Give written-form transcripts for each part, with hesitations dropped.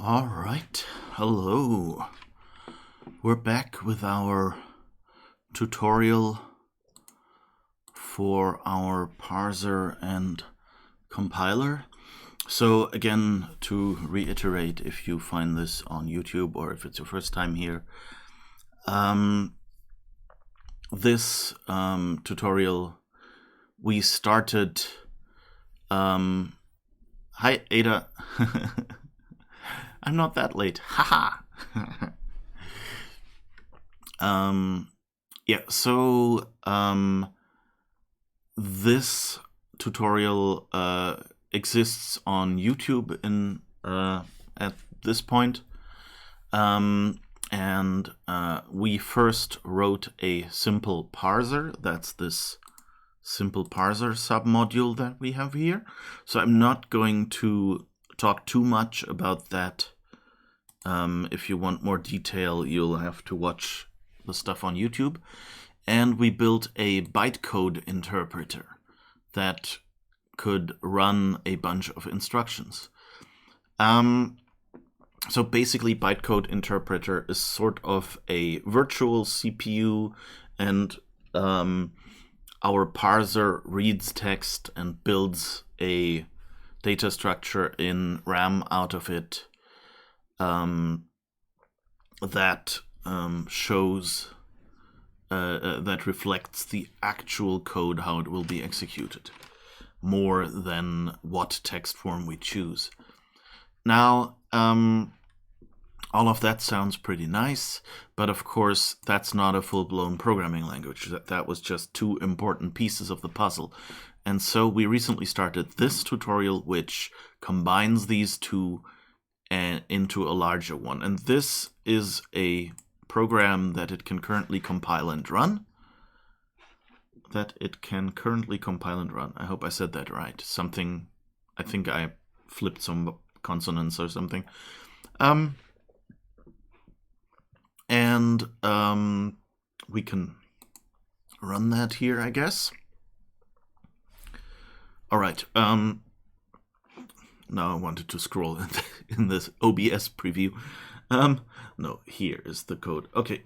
All right, hello. We're back with our tutorial for our parser and compiler. So again, to reiterate, if you find this on YouTube or if it's your first time here, this tutorial we started. Hi, Ada. I'm not that late. Haha. Yeah, so this tutorial exists on YouTube at this point. And we first wrote a simple parser. That's this simple parser submodule that we have here. So I'm not going to talk too much about that. If you want more detail, you'll have to watch the stuff on YouTube. And we built a bytecode interpreter that could run a bunch of instructions. So basically, bytecode interpreter is sort of a virtual CPU, and our parser reads text and builds a data structure in RAM out of it that shows that reflects the actual code, how it will be executed, more than what text form we choose. Now, all of that sounds pretty nice, but of course that's not a full-blown programming language. That was just two important pieces of the puzzle. And so we recently started this tutorial, which combines these two into a larger one. And this is a program that it can currently compile and run. I hope I said that right. I think I flipped some consonants or something. We can run that here, I guess. All right. Now I wanted to scroll in this OBS preview. No, here is the code. Okay.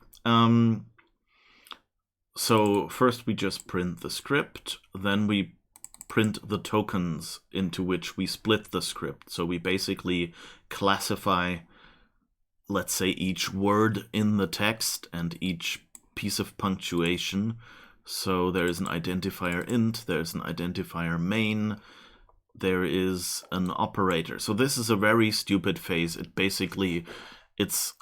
So first we just print the script, then we print the tokens into which we split the script. So we basically classify, let's say, each word in the text and each piece of punctuation. So there is an identifier int, there's an identifier main, there is an operator. So this is a very stupid phase. It's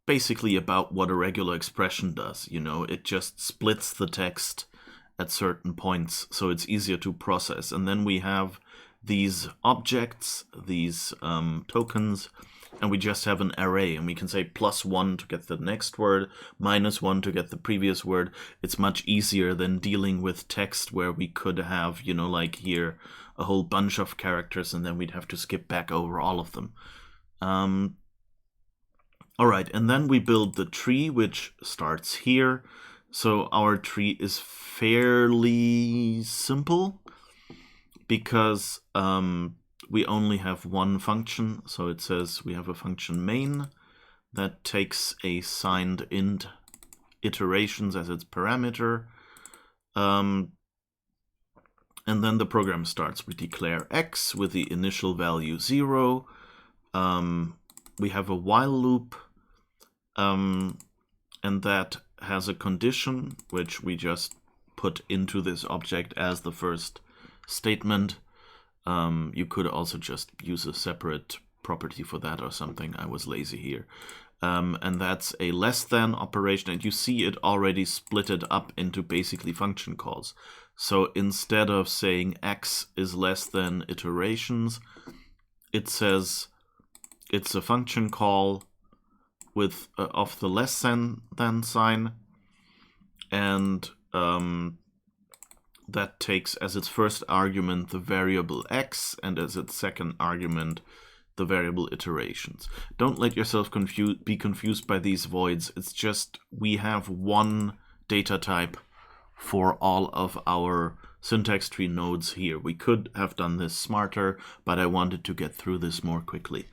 basically about what a regular expression does. You know, it just splits the text at certain points, so it's easier to process. And then we have these objects, these tokens, and we just have an array, and we can say +1 to get the next word, -1 to get the previous word. It's much easier than dealing with text where we could have, you know, like here, a whole bunch of characters, and then we'd have to skip back over all of them. All right, and then we build the tree, which starts here. So our tree is fairly simple because we only have one function. So it says we have a function main that takes a signed int iterations as its parameter. And then the program starts. We declare x with the initial value 0. We have a while loop, and that has a condition which we just put into this object as the first statement. You could also just use a separate property for that or something. I was lazy here. And that's a less than operation, and you see it already split it up into basically function calls. So instead of saying x is less than iterations, it says it's a function call with of the less than sign, and that takes as its first argument the variable x, and as its second argument the variable iterations. Don't let yourself be confused by these voids. It's just we have one data type for all of our syntax tree nodes here. We could have done this smarter, but I wanted to get through this more quickly.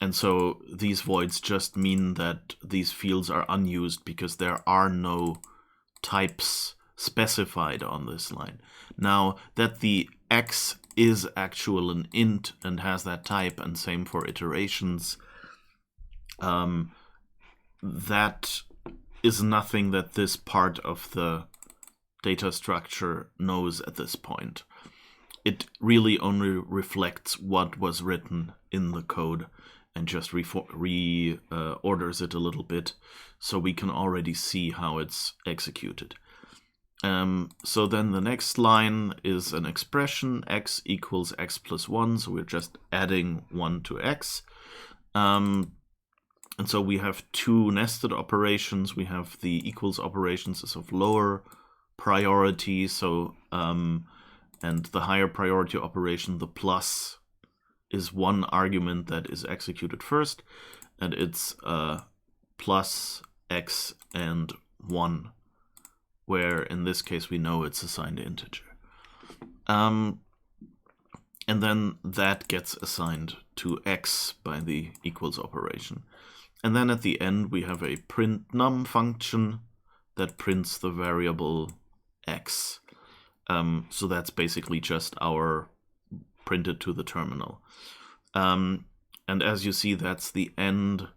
And so these voids just mean that these fields are unused because there are no types specified on this line. Now that the x is actual an int and has that type, and same for iterations, that is nothing that this part of the data structure knows at this point. It really only reflects what was written in the code and just reorders it a little bit, so we can already see how it's executed. So then the next line is an expression, x equals x plus 1, so we're just adding 1 to x. And so we have two nested operations. We have the equals operations is of lower priority, so and the higher priority operation, the plus, is one argument that is executed first, and it's plus x and 1, where in this case we know it's assigned integer. And then that gets assigned to x by the equals operation. And then at the end we have a print num function that prints the variable x. So that's basically just our printed to the terminal. And as you see, that's the end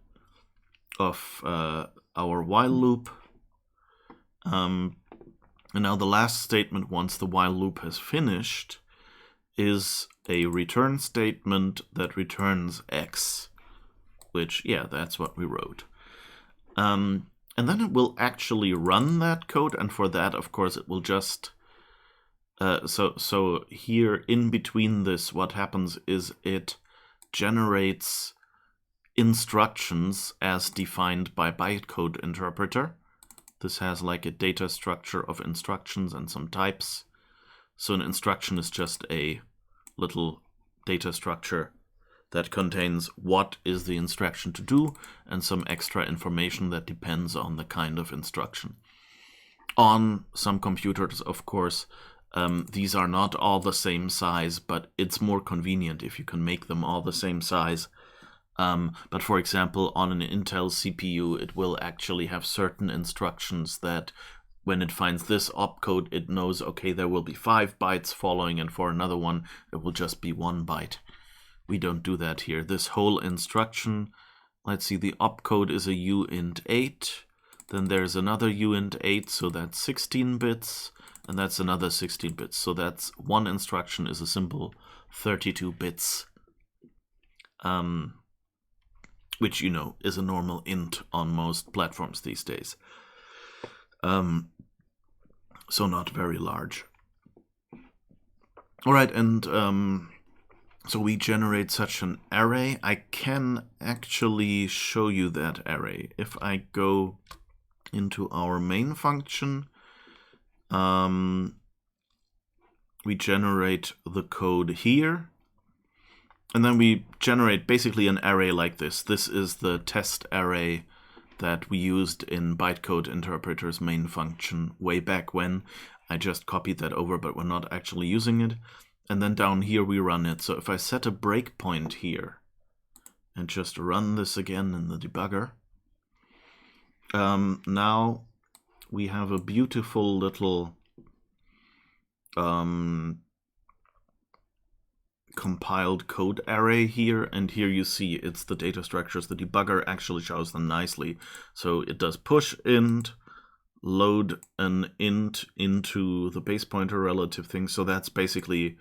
of our while loop. And now the last statement, once the while loop has finished, is a return statement that returns x, which, yeah, that's what we wrote. And then it will actually run that code, and for that, of course, it will just... So here in between this, what happens is it generates instructions as defined by bytecode interpreter. This has like a data structure of instructions and some types. So an instruction is just a little data structure that contains what is the instruction to do and some extra information that depends on the kind of instruction. On some computers, of course, these are not all the same size, but it's more convenient if you can make them all the same size. But for example, on an Intel CPU, it will actually have certain instructions that when it finds this opcode, it knows, okay, there will be 5 bytes following, and for another one, it will just be 1 byte. We don't do that here. This whole instruction, let's see, the opcode is a uint8, then there's another uint8, so that's 16 bits, and that's another 16 bits. So that's one instruction is a simple 32 bits, which, you know, is a normal int on most platforms these days. So not very large. All right, and so we generate such an array. I can actually show you that array. If I go into our main function, we generate the code here, and then we generate basically an array like this. This is the test array that we used in bytecode interpreter's main function way back when. I just copied that over, but we're not actually using it. And then down here we run it. So if I set a breakpoint here and just run this again in the debugger, now we have a beautiful little compiled code array here, and here you see it's the data structures. The debugger actually shows them nicely. So it does push int, load an int into the base pointer relative thing. So that's basically,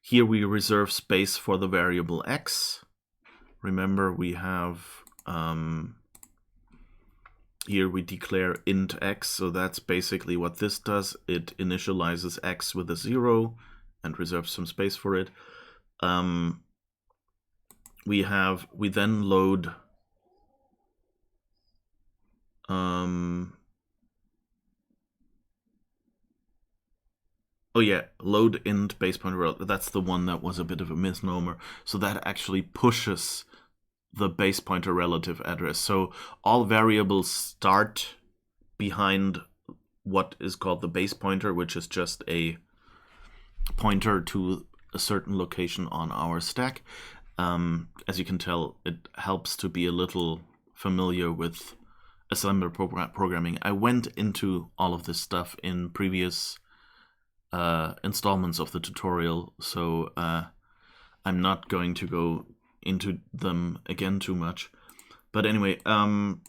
here we reserve space for the variable x. Remember, we have here we declare int x, so that's basically what this does. It initializes x with a 0 and reserves some space for it. We then load oh yeah, load int base pointer. That's the one that was a bit of a misnomer. So that actually pushes the base pointer relative address. So all variables start behind what is called the base pointer, which is just a pointer to a certain location on our stack. As you can tell, it helps to be a little familiar with assembler programming. I went into all of this stuff in previous installments of the tutorial, so I'm not going to go into them again too much. But anyway, and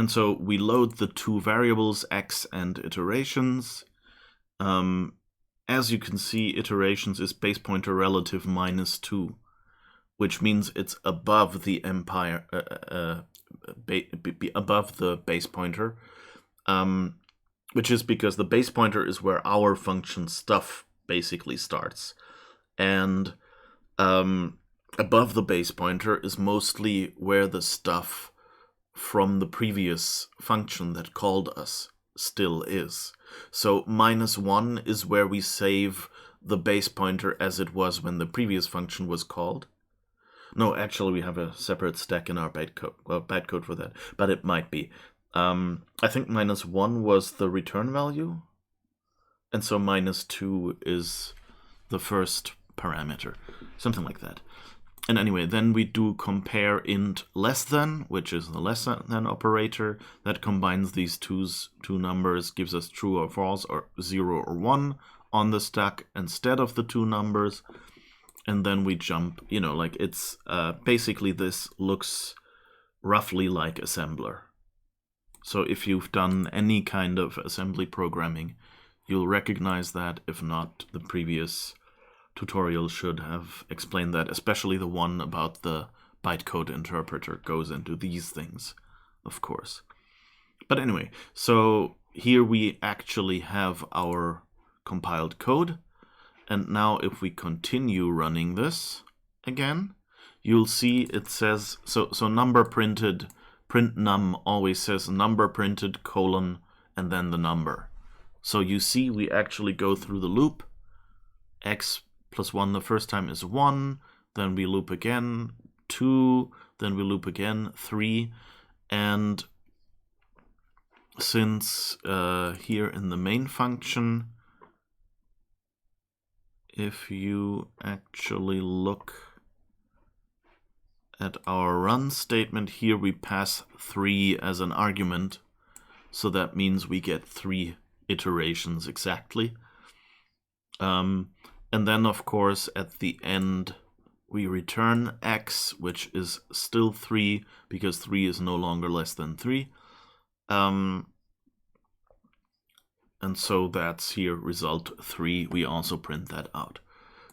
so we load the two variables, x and iterations. As you can see, iterations is base pointer relative -2, which means it's above the empire, above the base pointer, which is because the base pointer is where our function stuff basically starts. And above the base pointer is mostly where the stuff from the previous function that called us still is. So -1 is where we save the base pointer as it was when the previous function was called. No, actually we have a separate stack in our bytecode for that, but it might be. I think -1 was the return value, and so -2 is the first parameter, something like that. And anyway, then we do compare int less than, which is the less than operator that combines these two numbers, gives us true or false, or 0 or 1 on the stack instead of the two numbers. And then we jump, like it's basically this looks roughly like assembler. So if you've done any kind of assembly programming, you'll recognize that. If not, the previous tutorial should have explained that, especially the one about the bytecode interpreter goes into these things, of course. But anyway, so here we actually have our compiled code. And now if we continue running this again, you'll see it says, so number printed, print num always says number printed : and then the number. So you see we actually go through the loop. X plus 1 the first time is 1, then we loop again, 2, then we loop again, 3, and since here in the main function, if you actually look at our run statement here, we pass 3 as an argument, so that means we get 3 iterations exactly. And then, of course, at the end, we return x, which is still 3, because 3 is no longer less than 3. And so that's here, result 3. We also print that out.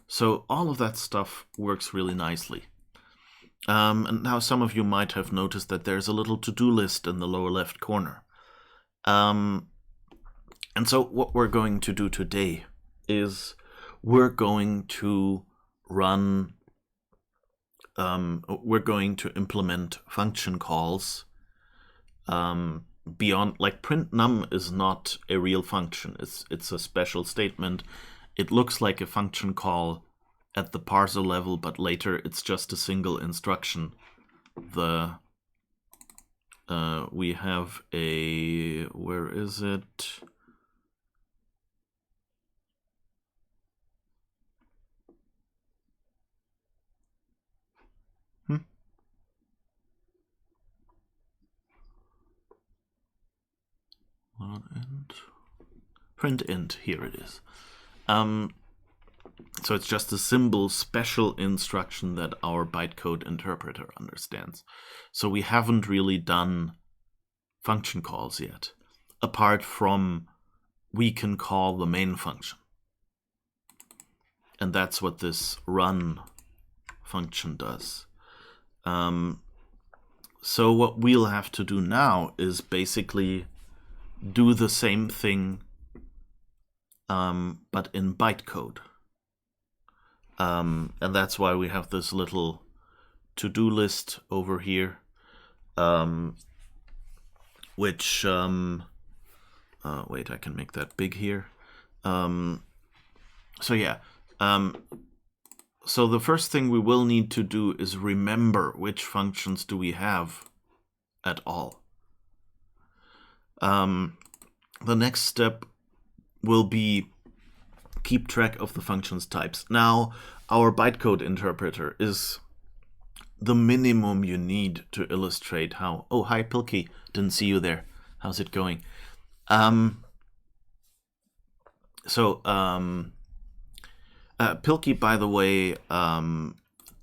So all of that stuff works really nicely. And now some of you might have noticed that there's a little to-do list in the lower left corner. And so what we're going to do today is we're going to run, we're going to implement function calls beyond, like print num is not a real function. It's a special statement. It looks like a function call at the parser level, but later it's just a single instruction. We have a, where is it? Print int, here it is. So it's just a simple special instruction that our bytecode interpreter understands. So we haven't really done function calls yet, apart from we can call the main function. And that's what this run function does. So what we'll have to do now is basically do the same thing, but in bytecode. And that's why we have this little to-do list over here, which, wait, I can make that big here. So yeah, so the first thing we will need to do is remember which functions do we have at all. The next step will be keep track of the functions types. Now, our bytecode interpreter is the minimum you need to illustrate how... Oh, hi, Pilkey. Didn't see you there. How's it going? Pilkey, by the way,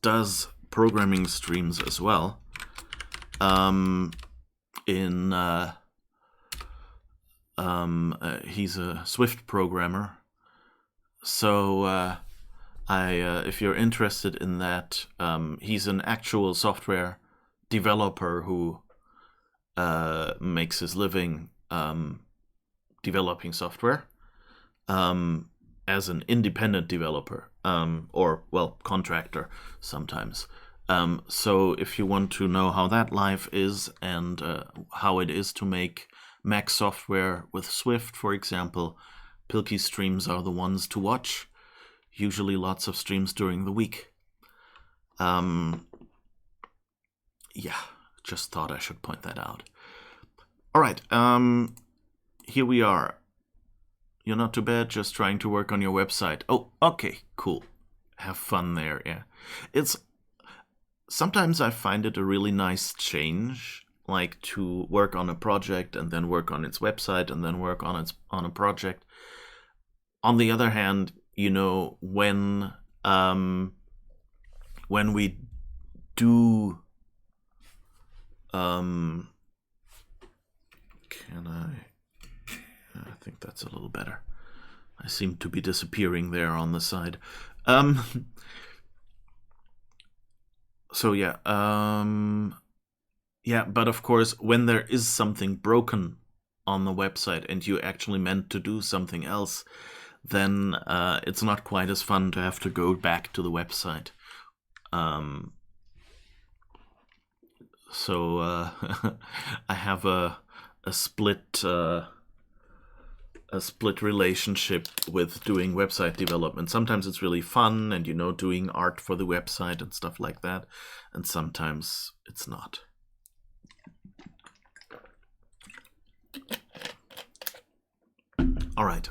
does programming streams as well. He's a Swift programmer. So if you're interested in that, he's an actual software developer who makes his living developing software as an independent developer, or, well, contractor sometimes. So if you want to know how that life is and how it is to make Mac software with Swift, for example, Pilkey's streams are the ones to watch. Usually lots of streams during the week. Yeah, just thought I should point that out. All right, here we are. You're not too bad, just trying to work on your website. Oh, okay, cool. Have fun there, yeah. Sometimes I find it a really nice change, like to work on a project and then work on its website and then work on a project. On the other hand, you know, when we do I think that's a little better. I seem to be disappearing there on the side. So yeah, yeah, but of course, when there is something broken on the website and you actually meant to do something else, then it's not quite as fun to have to go back to the website. So I have a split relationship with doing website development. Sometimes it's really fun and, you know, doing art for the website and stuff like that, and sometimes it's not. All right.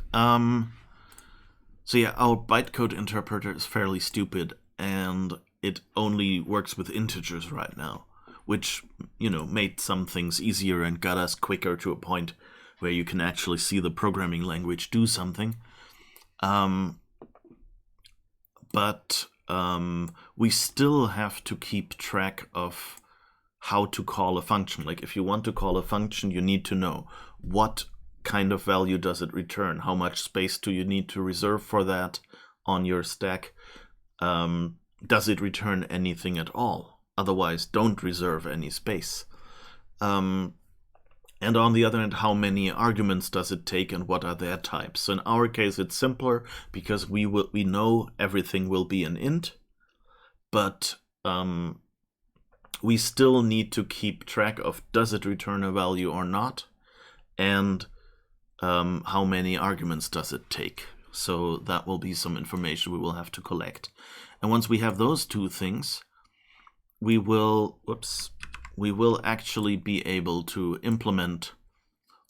So yeah, our bytecode interpreter is fairly stupid, and it only works with integers right now, which, you know, made some things easier and got us quicker to a point where you can actually see the programming language do something. But we still have to keep track of how to call a function. Like, if you want to call a function, you need to know what kind of value does it return? How much space do you need to reserve for that on your stack? Does it return anything at all? Otherwise, don't reserve any space. And on the other hand, how many arguments does it take and what are their types? So in our case, it's simpler because we know everything will be an int, but we still need to keep track of does it return a value or not, and how many arguments does it take. So that will be some information we will have to collect. And once we have those two things, we will actually be able to implement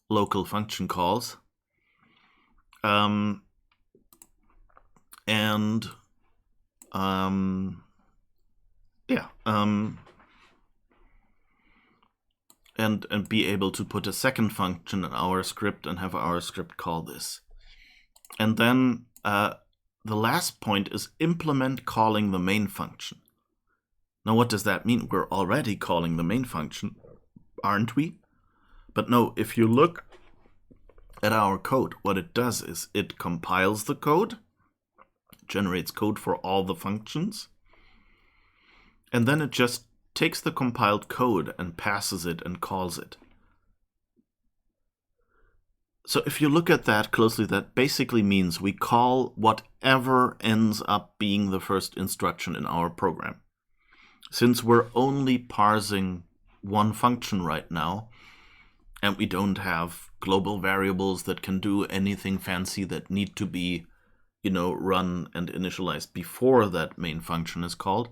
local function calls. And be able to put a second function in our script and have our script call this. And then the last point is implement calling the main function. Now, what does that mean? We're already calling the main function, aren't we? But no, if you look at our code, what it does is it compiles the code, generates code for all the functions, and then it just takes the compiled code and passes it and calls it. So if you look at that closely, that basically means we call whatever ends up being the first instruction in our program. Since we're only parsing one function right now, and we don't have global variables that can do anything fancy that need to be, you know, run and initialized before that main function is called,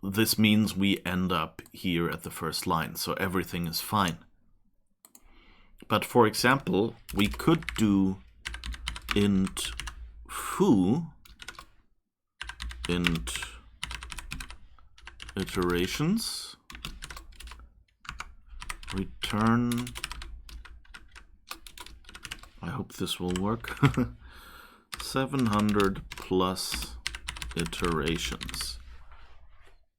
this means we end up here at the first line, so everything is fine. But for example, we could do int foo, int iterations, return, I hope this will work, 700 plus iterations.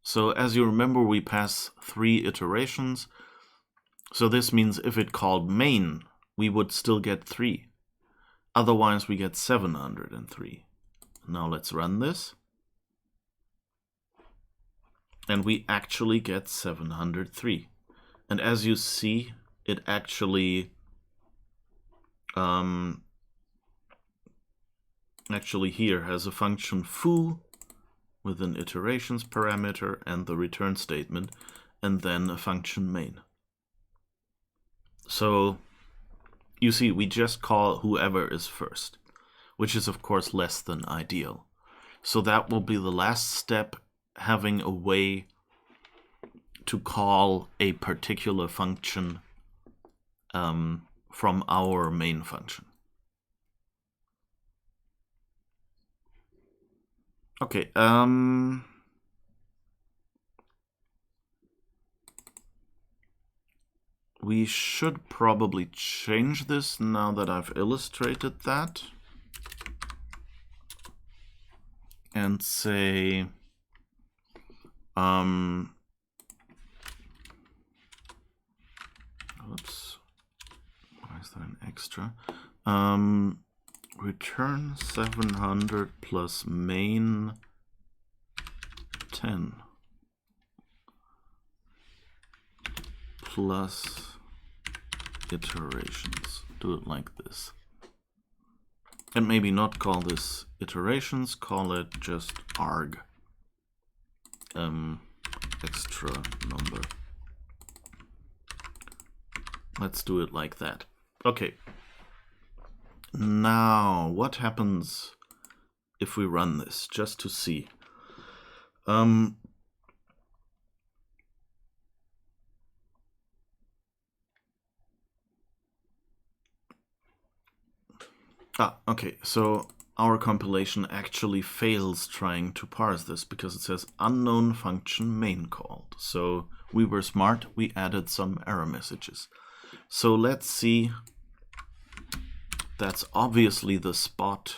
So as you remember, we pass 3 iterations. So this means if it called main, we would still get 3. Otherwise, we get 703. Now let's run this. And we actually get 703. And as you see, it actually here has a function foo with an iterations parameter and the return statement, and then a function main. So you see, we just call whoever is first, which is of course less than ideal. So that will be the last step, having a way to call a particular function from our main function. Okay, we should probably change this now that I've illustrated that. And say, oops, why is that an extra? Return 700 plus main 10 plus iterations. Do it like this. And maybe not call this iterations, call it just arg. Extra number. Let's do it like that. Okay. Now, what happens if we run this, just to see? Okay, so our compilation actually fails trying to parse this because it says unknown function main called. So we were smart, we added some error messages. So let's see. That's obviously the spot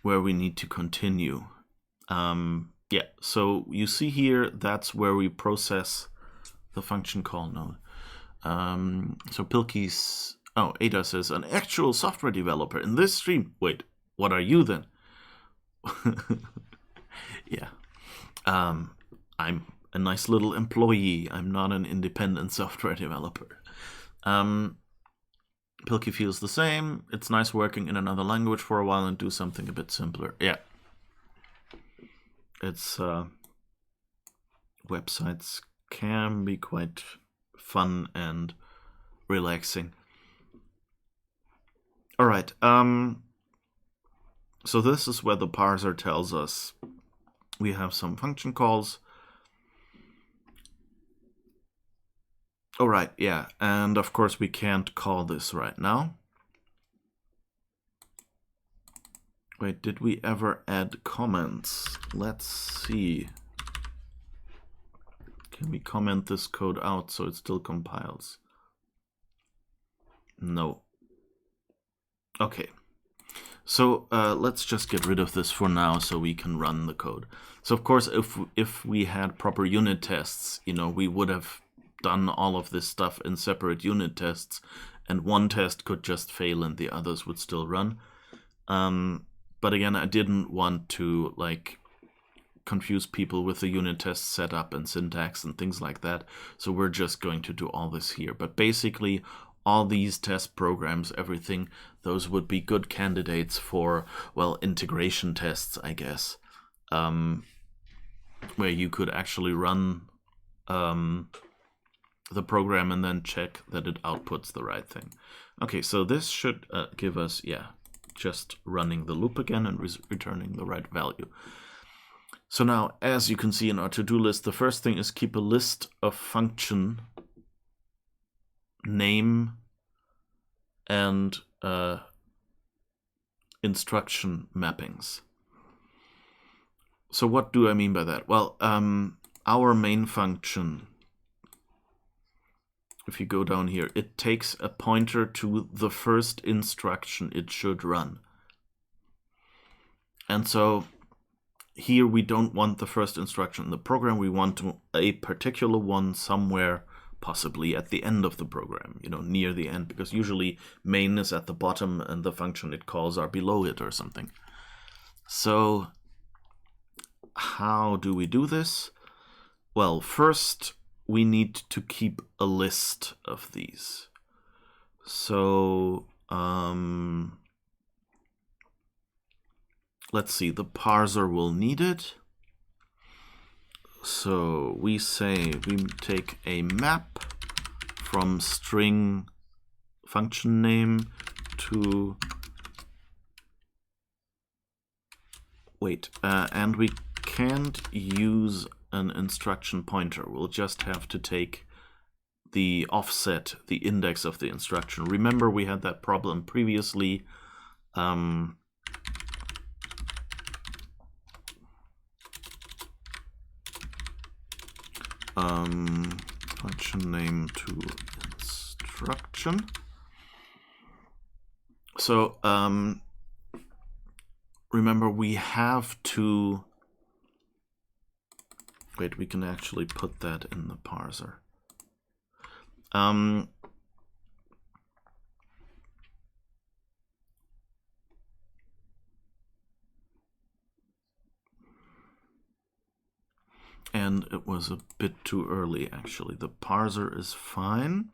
where we need to continue. Yeah, so you see here, that's where we process the function call node. So Pilkey's, Ada says, an actual software developer in this stream. Wait, what are you then? Yeah, I'm a nice little employee. I'm not an independent software developer. Pilkey feels the same. It's nice working in another language for a while and do something a bit simpler. Yeah. It's websites can be quite fun and relaxing. All right. So this is where the parser tells us we have some function calls. All right, yeah, and of course we can't call this right now. Wait, did we ever add comments? Let's see. Can we comment this code out so it still compiles? No. Okay. So let's just get rid of this for now so we can run the code. So of course, if we had proper unit tests, you know, we would have done all of this stuff in separate unit tests, and one test could just fail and the others would still run. But again, I didn't want to like confuse people with the unit test setup and syntax and things like that. So we're just going to do all this here. But basically, all these test programs, everything, those would be good candidates for, well, integration tests, I guess, where you could actually run the program and then check that it outputs the right thing. Okay, so this should give us, yeah, just running the loop again and returning the right value. So now, as you can see in our to-do list, the first thing is keep a list of function name and instruction mappings. So what do I mean by that? Well, our main function, if you go down here, it takes a pointer to the first instruction it should run. And so here we don't want the first instruction in the program. We want a particular one somewhere, possibly at the end of the program, near the end, because usually main is at the bottom and the function it calls are below it or something. So how do we do this? Well, first we need to keep a list of these. So let's see, the parser will need it. So we say we take a map from string function name to and we can't use an instruction pointer. We'll just have to take the offset, the index of the instruction. Remember, we had that problem previously. Function name to instruction. So remember, we have to wait. We can actually put that in the parser. And it was a bit too early, actually. The parser is fine.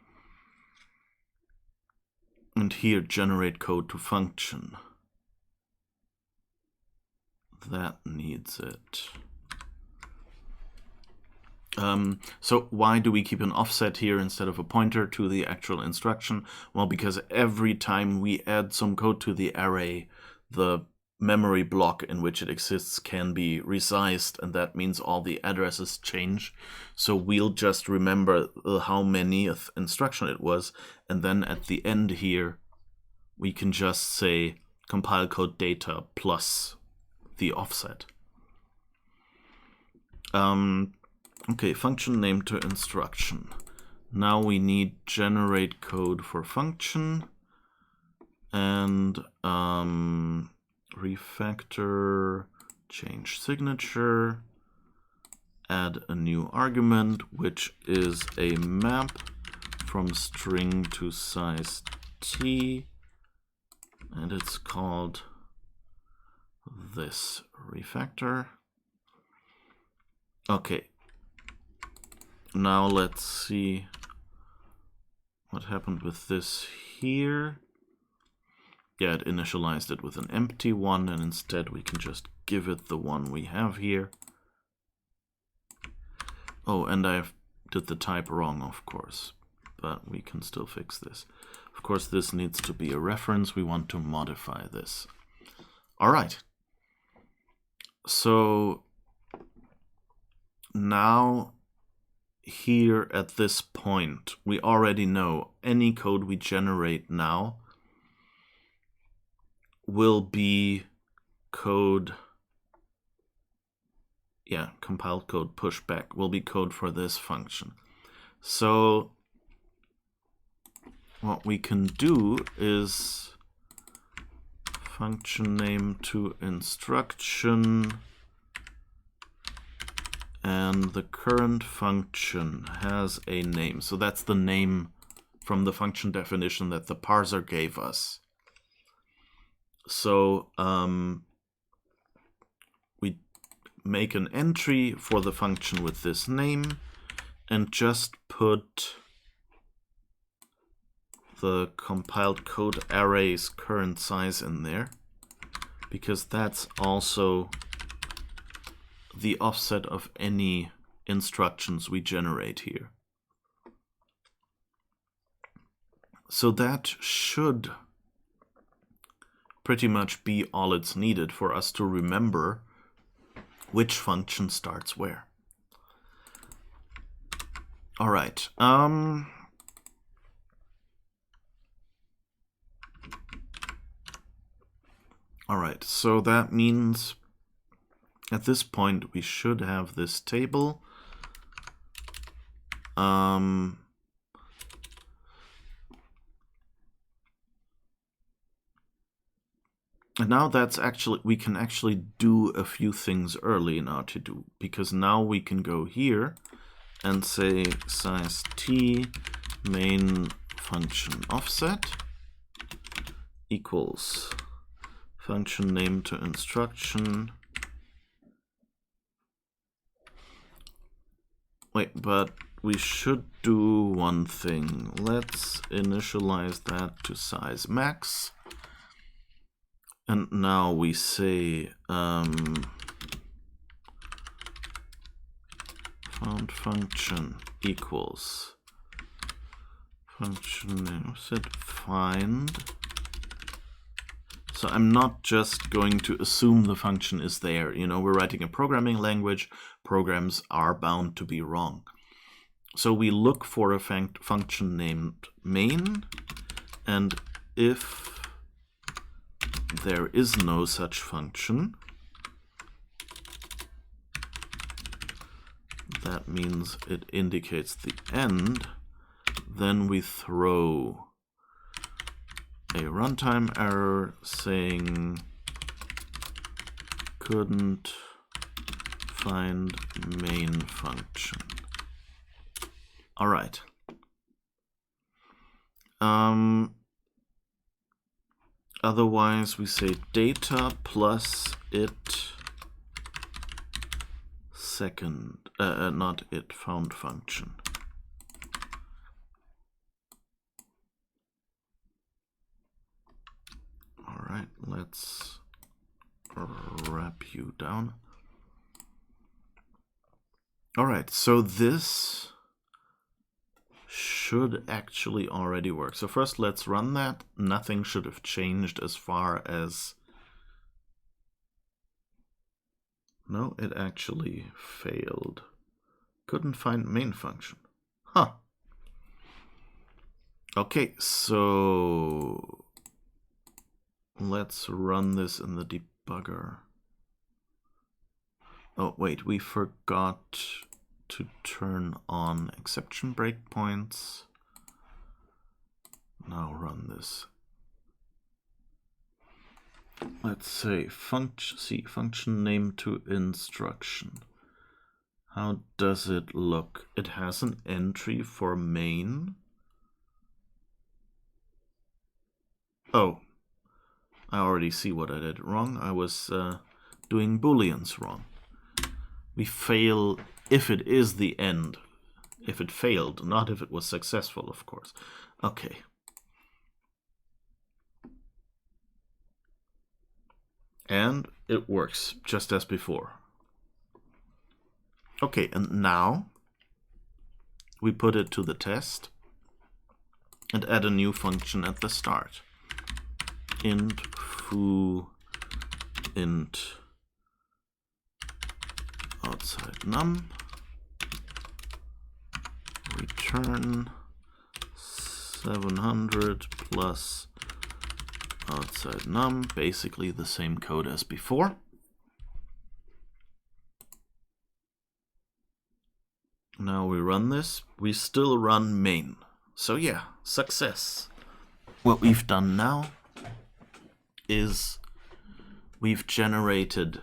And here, generate code to function. That needs it. So why do we keep an offset here instead of a pointer to the actual instruction? Well, because every time we add some code to the array, the memory block in which it exists can be resized, and that means all the addresses change. So we'll just remember how many instruction it was, and then at the end here, we can just say compile code data plus the offset. Okay, function name to instruction. Now we need generate code for function and refactor, change signature, add a new argument, which is a map from string to size t, and it's called this refactor. Okay. Now let's see what happened with this here. Yeah, it initialized it with an empty one, and instead we can just give it the one we have here. Oh, and I did the type wrong, of course, but we can still fix this. Of course, this needs to be a reference. We want to modify this. All right. So now here at this point, we already know any code we generate now will be code, compiled code pushback will be code for this function. So what we can do is function name to instruction, and the current function has a name. So that's the name from the function definition that the parser gave us. So we make an entry for the function with this name and just put the compiled code array's current size in there, because that's also the offset of any instructions we generate here. So that should pretty much be all it's needed for us to remember which function starts where. All right. All right, so that means at this point we should have this table. And now that's actually, we can actually do a few things early in our to-do, because now we can go here and say size t main function offset equals function name to instruction. Wait, but we should do one thing. Let's initialize that to size max. And now we say found function equals function name set find. So I'm not just going to assume the function is there. You know, we're writing a programming language. Programs are bound to be wrong. So we look for a function named main, and if there is no such function, that means it indicates the end, then we throw a runtime error saying couldn't find main function. All right. Otherwise, we say data plus it second, not it, found function. All right, let's wrap you down. All right, so this should actually already work. So first let's run that. Nothing should have changed as far as... No, it actually failed. Couldn't find main function. Huh. Okay, so let's run this in the debugger. Oh, wait, we forgot to turn on exception breakpoints. Now run this. Let's say function name to instruction. How does it look? It has an entry for main. Oh, I already see what I did wrong. I was doing booleans wrong. We fail if it is the end. If it failed, not if it was successful, of course. Okay. And it works just as before. Okay, and now we put it to the test and add a new function at the start. Int foo int outside num, return 700 plus outside num, basically the same code as before. Now we run this, we still run main. So yeah, success. What we've done now is we've generated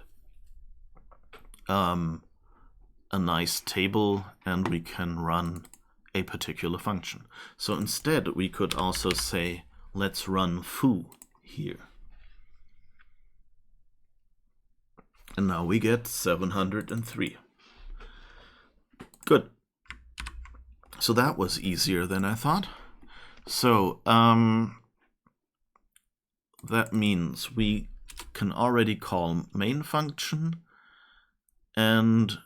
a nice table, and we can run a particular function. So instead we could also say, let's run foo here. And now we get 703. Good. So that was easier than I thought. So that means we can already call main function, and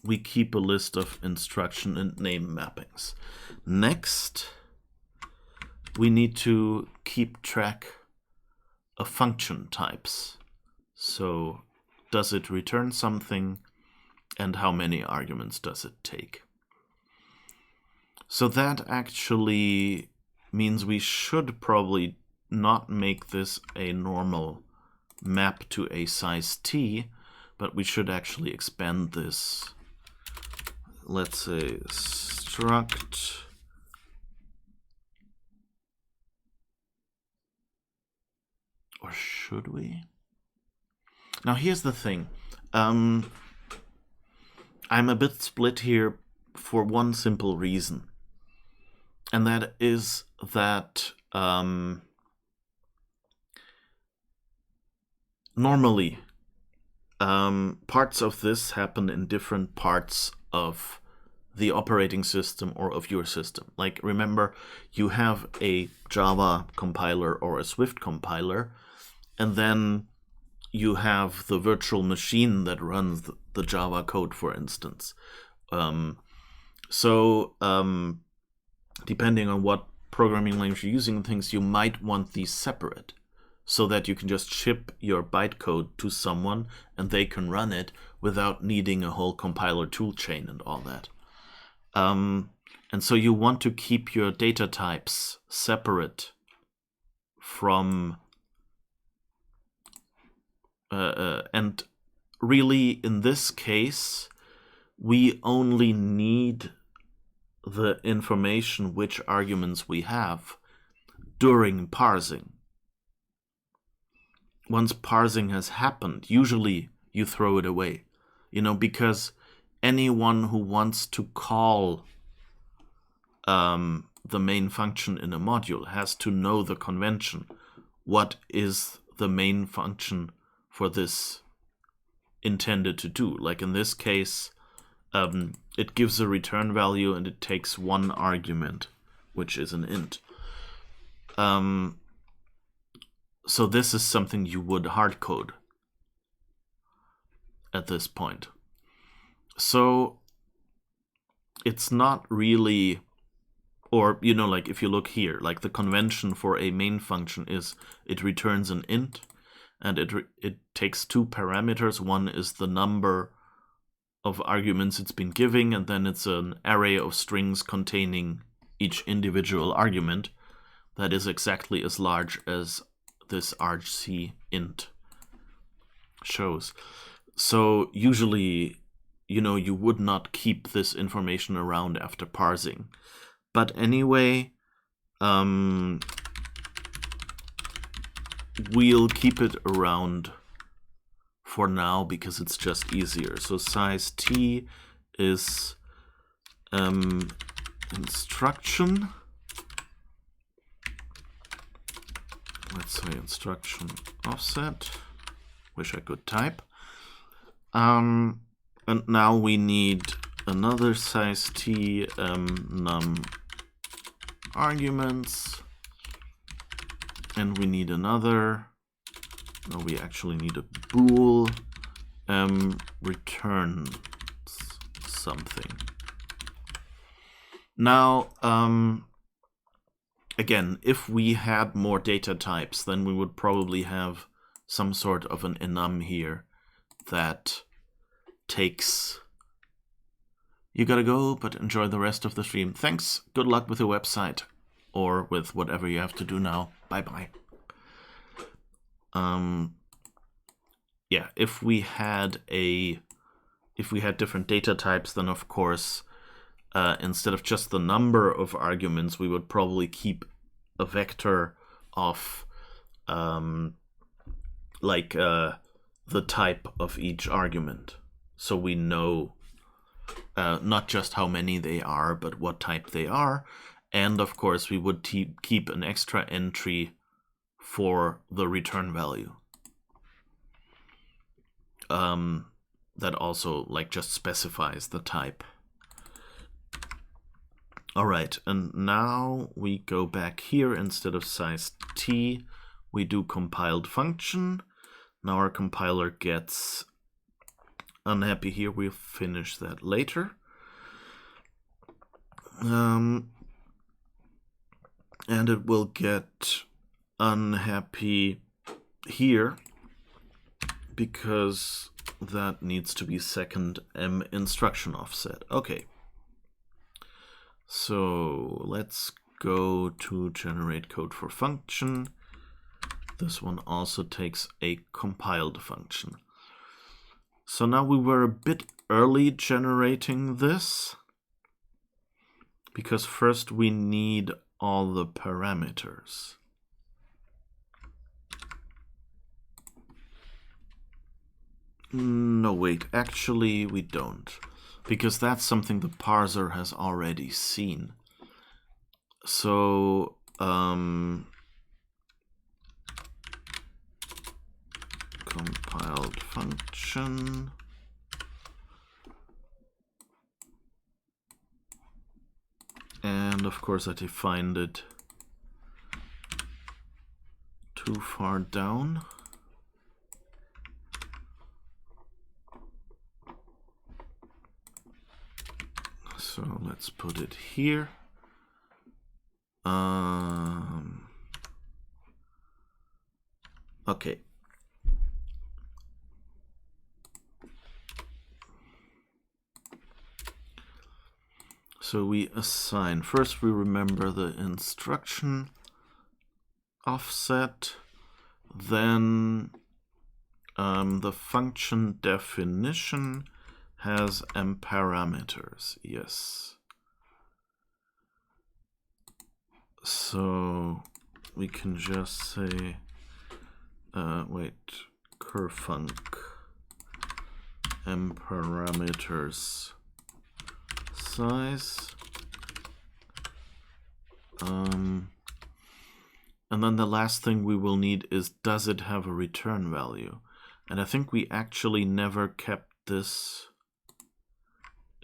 we keep a list of instruction and name mappings. Next, we need to keep track of function types. So does it return something, and how many arguments does it take? So that actually means we should probably not make this a normal map to a size t, but we should actually expand this. Let's say struct or should we? Now here's the thing. I'm a bit split here for one simple reason. And that is that normally parts of this happen in different parts of the operating system or of your system. Like, remember, you have a Java compiler or a Swift compiler, and then you have the virtual machine that runs the Java code, for instance. Depending on what programming language you're using, things, you might want these separate so that you can just ship your bytecode to someone and they can run it without needing a whole compiler toolchain and all that. And so you want to keep your data types separate from and really in this case we only need the information which arguments we have during parsing. Once parsing has happened, usually you throw it away, because anyone who wants to call the main function in a module has to know the convention. What is the main function for this intended to do? Like in this case, it gives a return value and it takes one argument, which is an int. So this is something you would hardcode at this point. So it's not really, or like if you look here, like the convention for a main function is it returns an int, and it takes two parameters. One is the number of arguments it's been giving, and then it's an array of strings containing each individual argument that is exactly as large as this argc int shows. So usually, you would not keep this information around after parsing. But anyway, we'll keep it around for now because it's just easier. So size t is instruction. Let's say instruction offset. Wish I could type. And now we need another size t num arguments, and we need another. No, we actually need a bool returns something. Now, again, if we had more data types, then we would probably have some sort of an enum here that takes... You gotta go, but enjoy the rest of the stream. Thanks, good luck with your website, or with whatever you have to do now. Bye-bye. Yeah, if we had different data types, then of course, instead of just the number of arguments, we would probably keep a vector of the type of each argument, so we know not just how many they are, but what type they are. And of course, we would keep an extra entry for the return value. That also just specifies the type. All right, and now we go back here. Instead of size t, we do compiled function. Now our compiler gets unhappy here. We'll finish that later. And it will get unhappy here because that needs to be second instruction offset. Okay. So let's go to generate code for function. This one also takes a compiled function. So now we were a bit early generating this, because first we need all the parameters. No, wait, actually we don't, because that's something the parser has already seen. So, compiled function. And of course I defined it too far down. So let's put it here. Okay. So we assign, first we remember the instruction offset, then the function definition has parameters, yes. So we can just say, curfunc parameters size. And then the last thing we will need is, does it have a return value? And I think we actually never kept this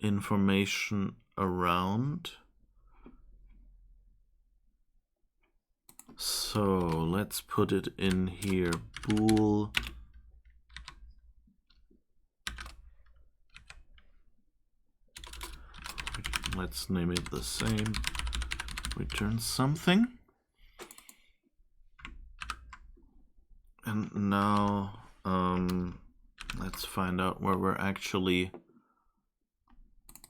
information around. So let's put it in here, bool. Let's name it the same. Return something. And now let's find out where we're actually.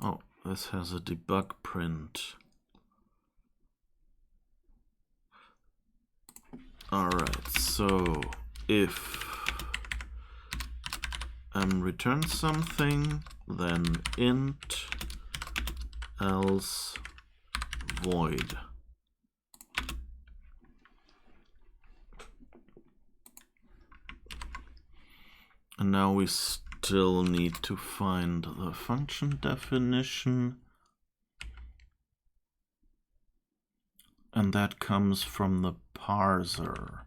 Oh, this has a debug print. Alright, so if return something, then int, else void. And now we still need to find the function definition. And that comes from the parser.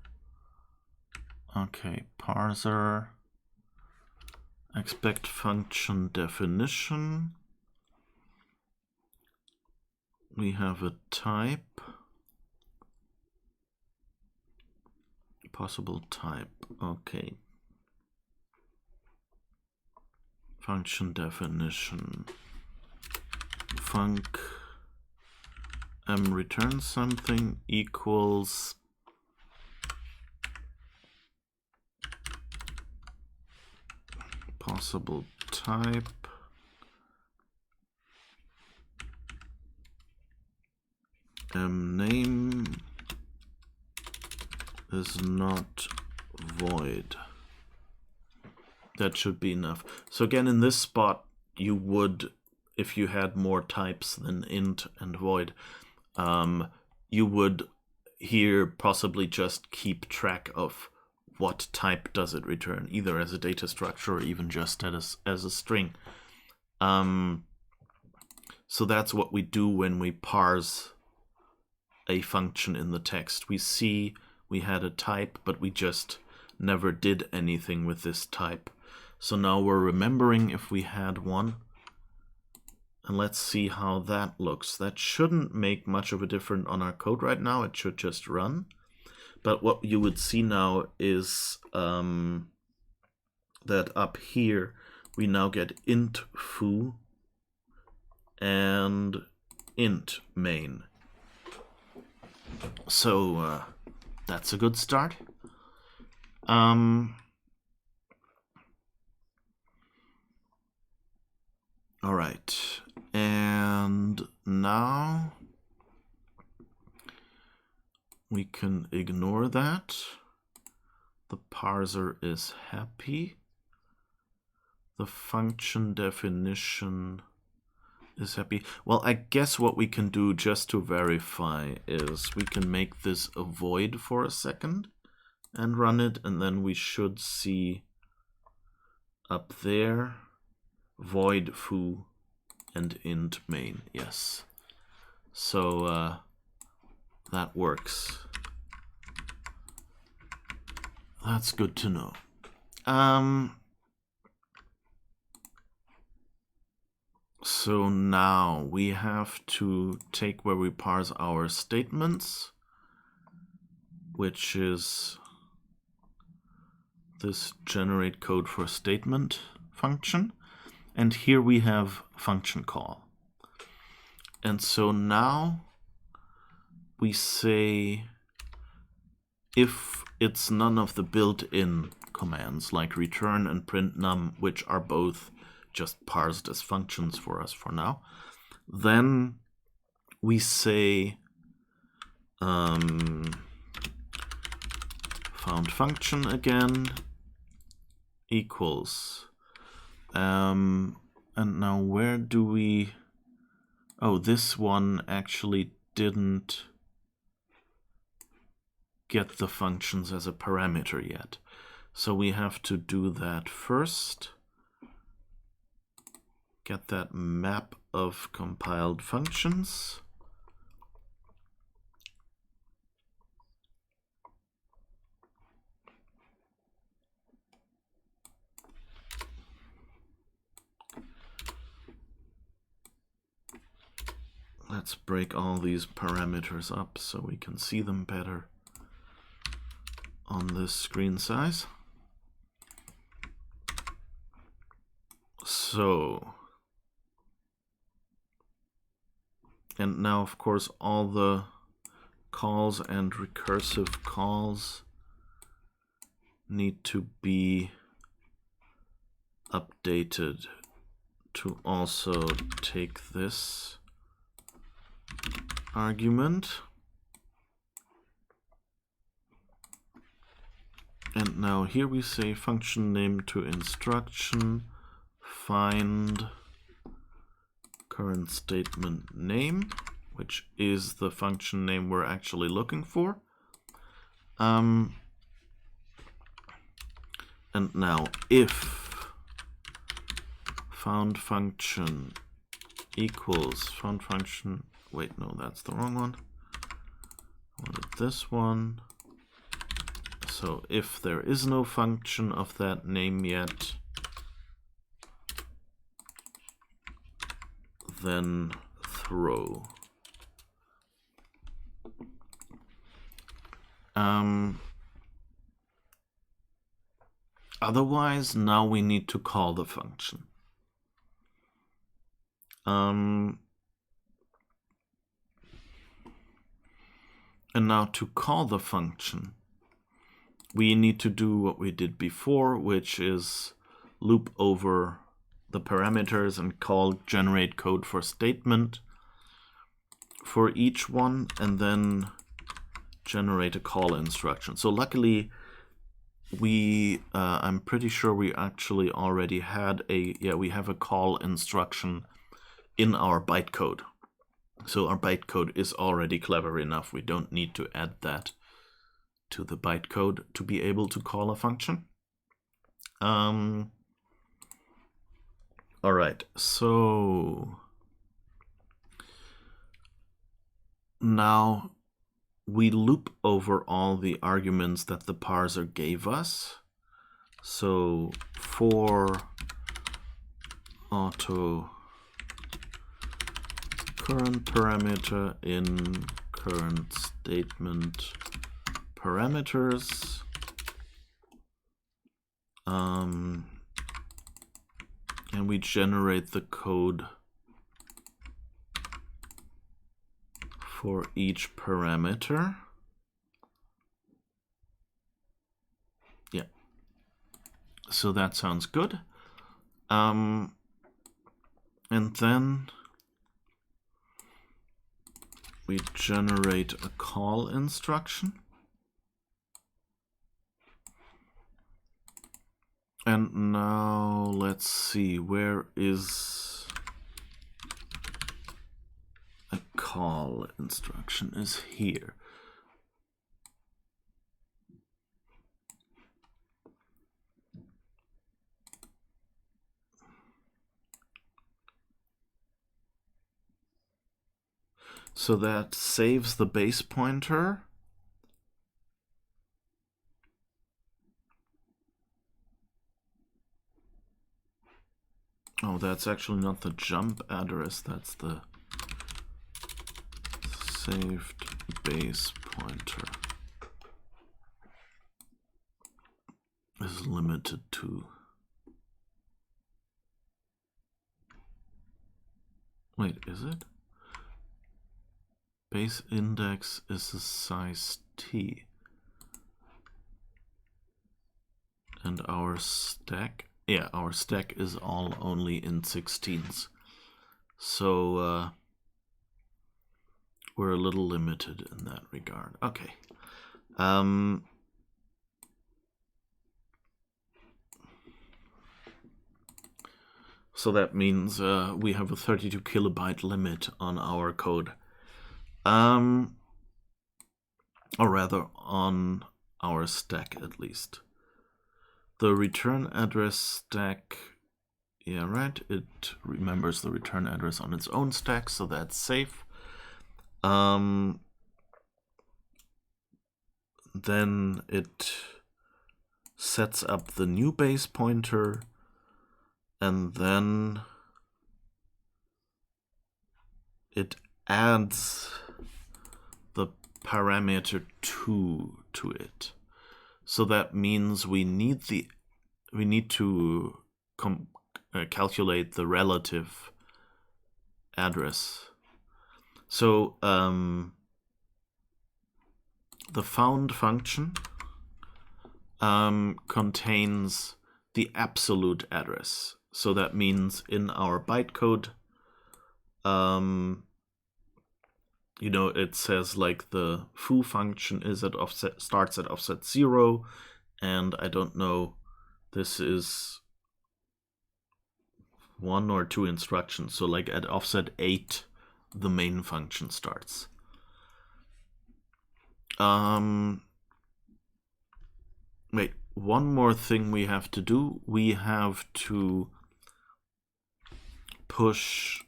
Okay, parser, expect function definition. We have a type, possible type, okay. Function definition, func return something equals possible type name is not void. That should be enough. So again, in this spot, you would, if you had more types than int and void, you would here possibly just keep track of what type does it return, either as a data structure or even just as a string. So that's what we do when we parse a function in the text. We see we had a type, but we just never did anything with this type. So now we're remembering if we had one. And let's see how that looks. That shouldn't make much of a difference on our code right now. It should just run. But what you would see now is that up here we now get int foo and int main. So that's a good start. All right, and now we can ignore that the parser is happy. The function definition is happy. Well, I guess what we can do just to verify is we can make this a void for a second and run it, and then we should see up there void foo and int main. Yes. So that works. That's good to know. So now we have to take where we parse our statements, which is this generate code for statement function. And here we have function call. And so now we say if it's none of the built-in commands like return and print num, which are both just parsed as functions for us for now, then we say found function again equals and now where do we, oh, this one actually didn't get the functions as a parameter yet, so we have to do that first. Get that map of compiled functions. Let's break all these parameters up so we can see them better on this screen size. So, and now of course all the calls and recursive calls need to be updated to also take this argument. And now here we say function name to instruction find current statement name, which is the function name we're actually looking for. And now if found function equals found function, wait, no, that's the wrong one. I wanted this one. So if there is no function of that name yet, then throw. Otherwise, now we need to call the function. And now to call the function, we need to do what we did before, which is loop over the parameters and call generate code for statement for each one, and then generate a call instruction. So luckily, I'm pretty sure we actually already had we have a call instruction in our bytecode. So our bytecode is already clever enough. We don't need to add that to the bytecode to be able to call a function. All right, so now we loop over all the arguments that the parser gave us. So for auto current parameter in current statement parameters, and we generate the code for each parameter. Yeah, so that sounds good. And then we generate a call instruction. And now let's see, where is a call instruction? Is here. So that saves the base pointer. Oh, that's actually not the jump address, that's the saved base pointer. Is limited to. Wait, is it? Base index is a size T. And our stack, yeah, our stack is all only in 16s. So we're a little limited in that regard. Okay. So that means we have a 32 kilobyte limit on our code. Or rather on our stack at least. The return address stack, yeah, right, it remembers the return address on its own stack, so that's safe. Then it sets up the new base pointer, and then it adds the parameter 2 to it. So that means we need to calculate the relative address. So the found function contains the absolute address. So that means in our bytecode, you know, it says like the foo function is at offset, starts at offset 0, and I don't know, this is 1 or 2 instructions. So like at offset 8, the main function starts. Wait, one more thing we have to do. We have to push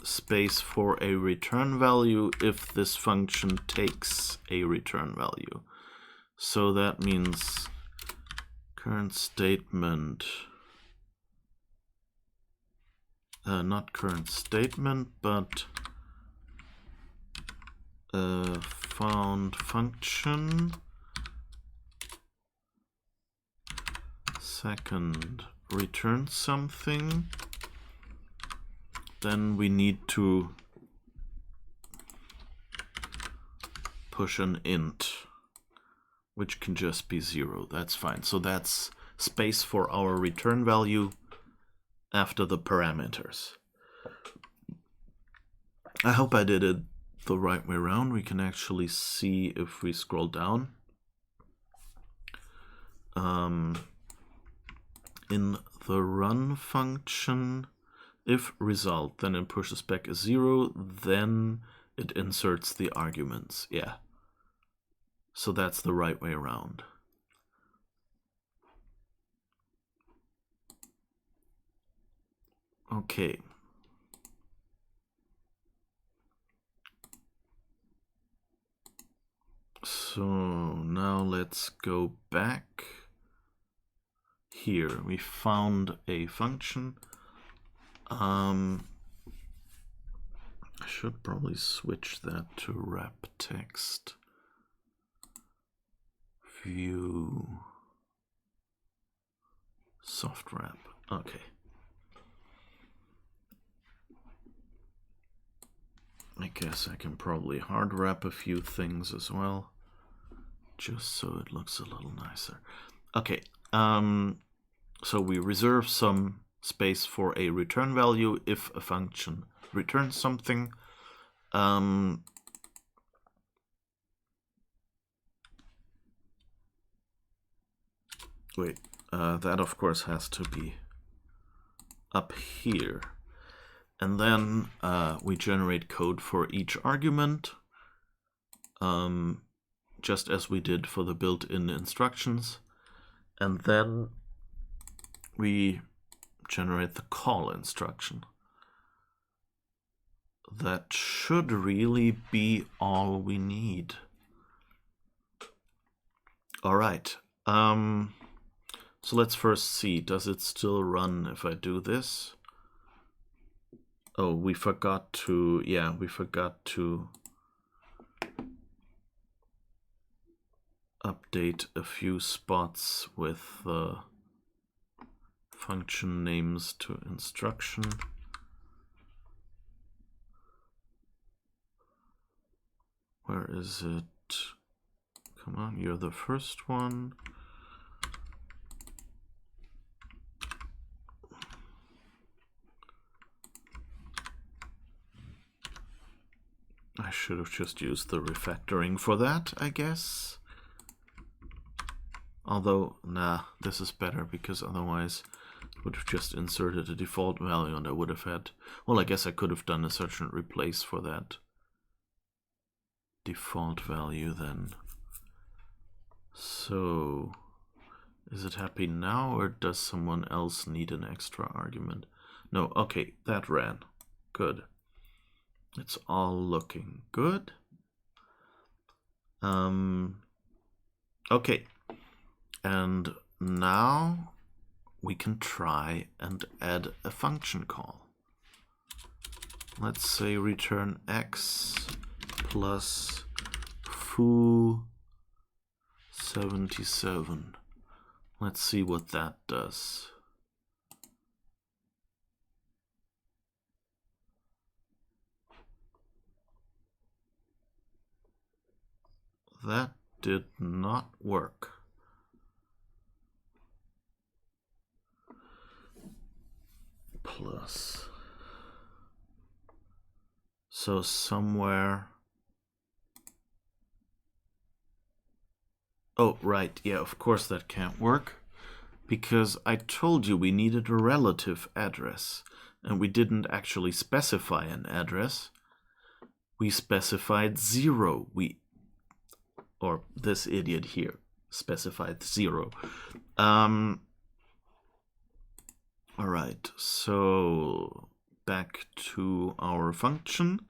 space for a return value if this function takes a return value. So that means current statement, not current statement, but found function second return something. Then we need to push an int, which can just be 0. That's fine. So that's space for our return value after the parameters. I hope I did it the right way around. We can actually see if we scroll down. In the run function, if result, then it pushes back a 0, then it inserts the arguments. Yeah. So that's the right way around. Okay. So now let's go back. Here we found a function. I should probably switch that to wrap text. View soft wrap. Okay. I guess I can probably hard wrap a few things as well, just so it looks a little nicer. Okay. So we reserve some space for a return value if a function returns something. Wait, that of course has to be up here. And then we generate code for each argument, just as we did for the built-in instructions. And then we generate the call instruction. That should really be all we need. All right. So let's first see, does it still run if I do this? Oh, we forgot to, update a few spots with the function names to instruction. Where is it? Come on, you're the first one. I should have just used the refactoring for that, I guess. Although, nah, this is better because otherwise it would have just inserted a default value and I would have had... Well, I guess I could have done a search and replace for that default value then. So, is it happy now or does someone else need an extra argument? No, okay, that ran. Good. It's all looking good. Okay, and now we can try and add a function call. Let's say return x plus foo77. Let's see what that does. That did not work. Plus. So somewhere... Oh, right. Yeah, of course that can't work. Because I told you we needed a relative address. And we didn't actually specify an address. We specified 0. Or this idiot here specified 0. All right, so back to our function.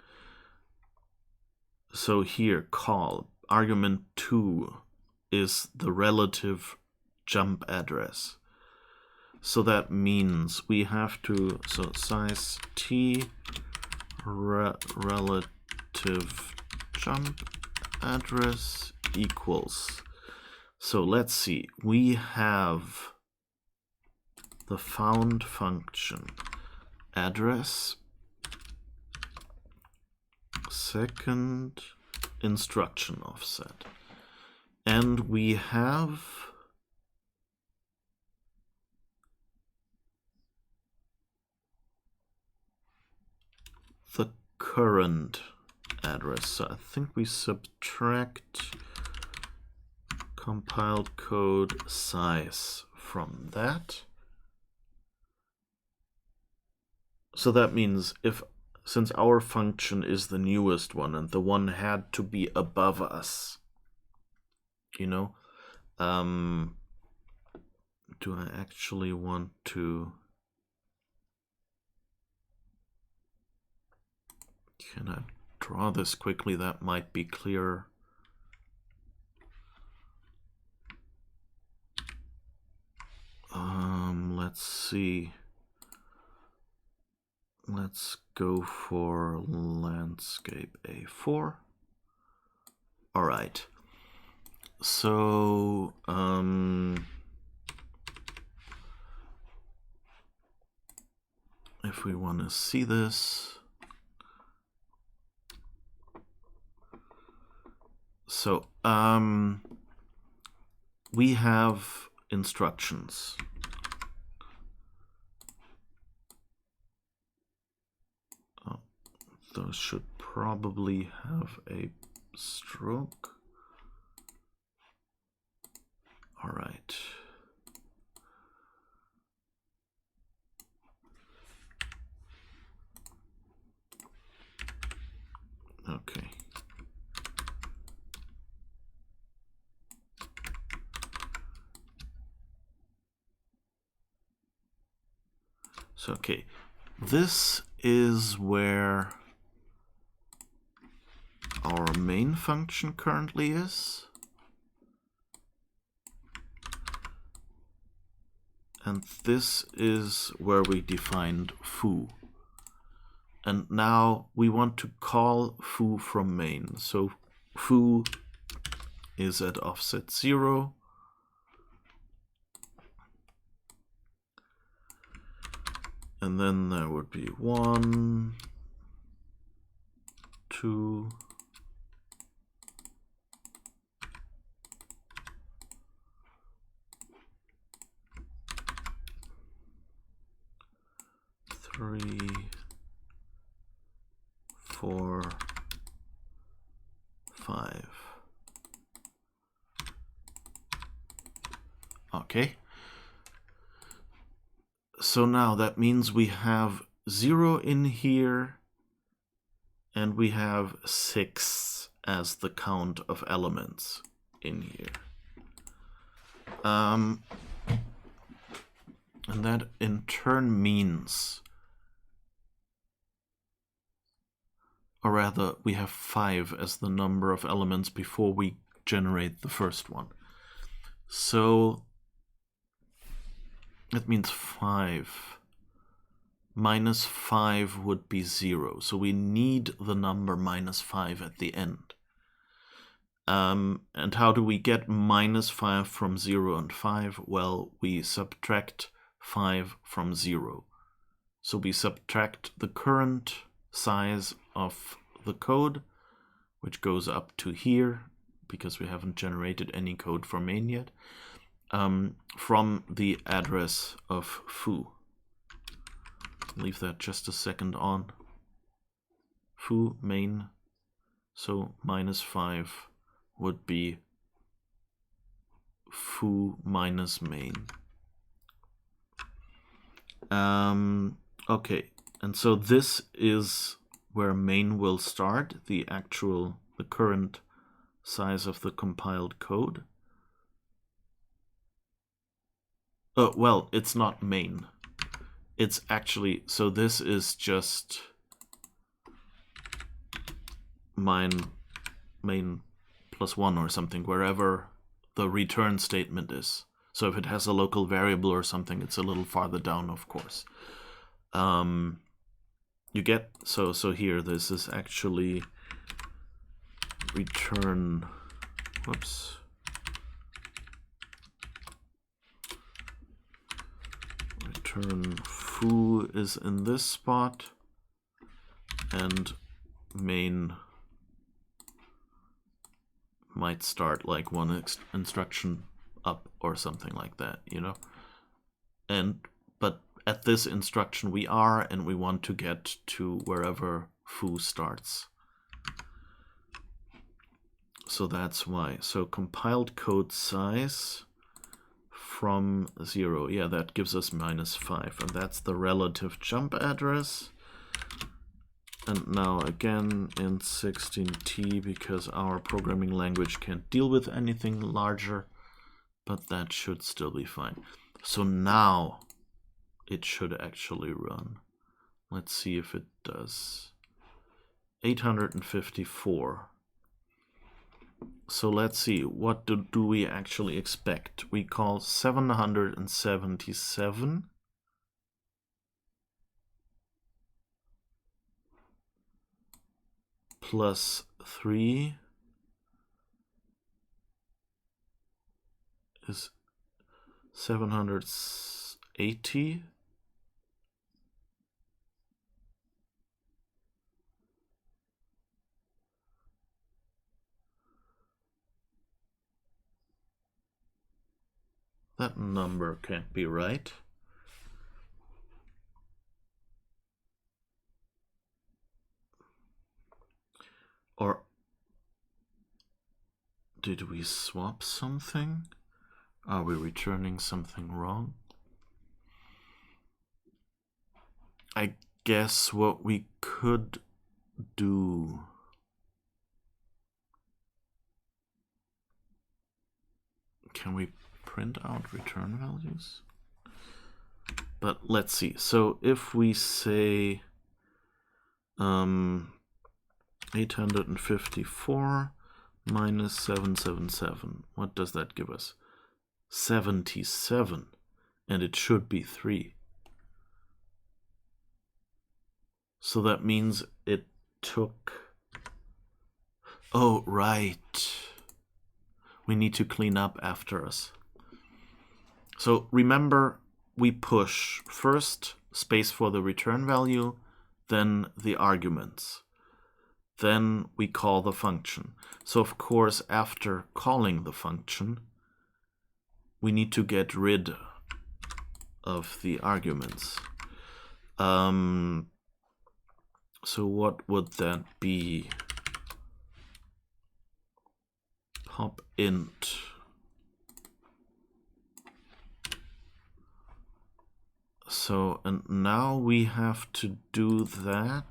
So here, call argument 2 is the relative jump address. So that means we have to, so size t relative jump address equals. So let's see, we have the found function address second instruction offset, and we have the current address. So I think we subtract compiled code size from that. So that means since our function is the newest one and the one had to be above us, you know, do I actually want to... Can I draw this quickly? That might be clearer. Let's see. Let's go for landscape A4. All right. So, if we want to see this, so we have instructions. Oh, those should probably have a stroke. All right. So, okay, this is where our main function currently is. And this is where we defined foo. And now we want to call foo from main. So foo is at offset 0. And then there would be 1, 2, 3, 4, 5. Okay. So now that means we have 0 in here, and we have 6 as the count of elements in here. And that in turn means, or rather, we have 5 as the number of elements before we generate the first one. So that means 5 minus 5 would be 0. So we need the number minus 5 at the end. And how do we get minus 5 from 0 and 5? Well, we subtract 5 from 0. So we subtract the current size of the code, which goes up to here, because we haven't generated any code for main yet, from the address of foo. Leave that just a second on. Foo main, so minus 5 would be foo minus main. Okay, and so this is where main will start, the current size of the compiled code. Well, it's not main. It's actually, so this is just main plus 1 or something, wherever the return statement is. So if it has a local variable or something, it's a little farther down, of course. You get, so here, this is actually return, whoops. Return foo is in this spot, and main might start like one instruction up or something like that, you know? But at this instruction we are, and we want to get to wherever foo starts. So that's why. So compiled code size from 0, yeah, that gives us minus 5, and that's the relative jump address. And now again in 16t, because our programming language can't deal with anything larger, but that should still be fine. So now it should actually run. Let's see if it does. 854. So let's see, what do we actually expect? We call 777 plus 3 is 780. That number can't be right. Or did we swap something? Are we returning something wrong? I guess what we could do... Can we print out return values? But let's see. So if we say 854 minus 777, what does that give us? 77, and it should be 3. So that means it took... Oh, right. We need to clean up after us. So remember, we push first space for the return value, then the arguments. Then we call the function. So of course, after calling the function, we need to get rid of the arguments. So what would that be? Pop int. So, and now we have to do that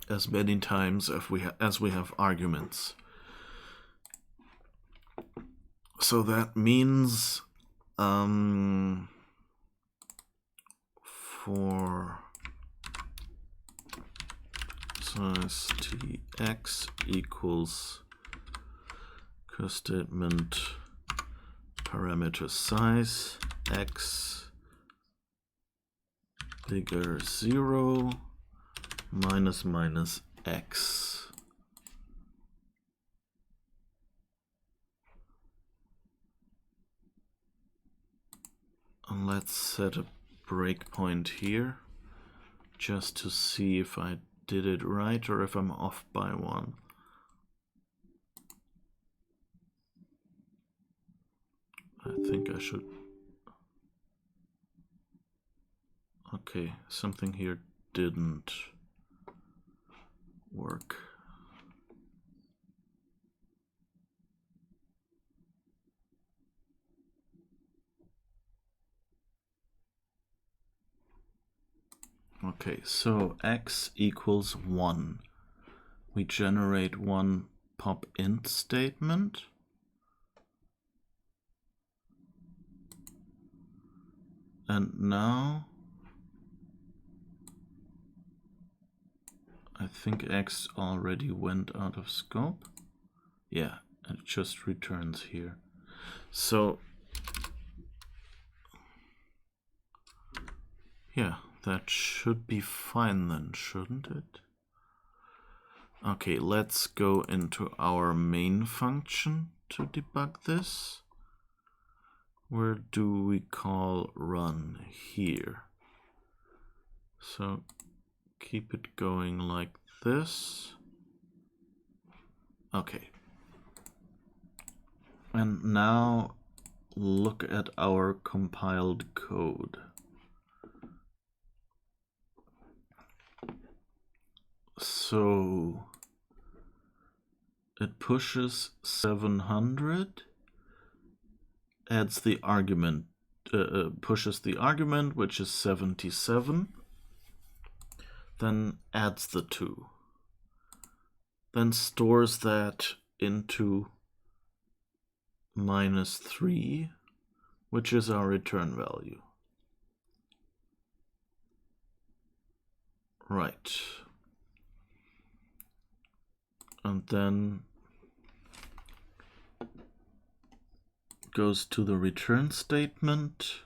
as many times as we have arguments. So that means for size tx equals statement parameter size x bigger 0 minus minus x. And let's set a breakpoint here just to see if I did it right or if I'm off by 1. I think I should. Okay, something here didn't work. Okay, so x equals 1. We generate one pop int statement. And now I think x already went out of scope. Yeah, it just returns here. So yeah, that should be fine then, shouldn't it? Okay, let's go into our main function to debug this. Where do we call run? Here. So keep it going like this. Okay. And now look at our compiled code. So it pushes 700, adds the argument, pushes the argument, which is 77, then adds the 2, then stores that into -3, which is our return value. Right. And then goes to the return statement.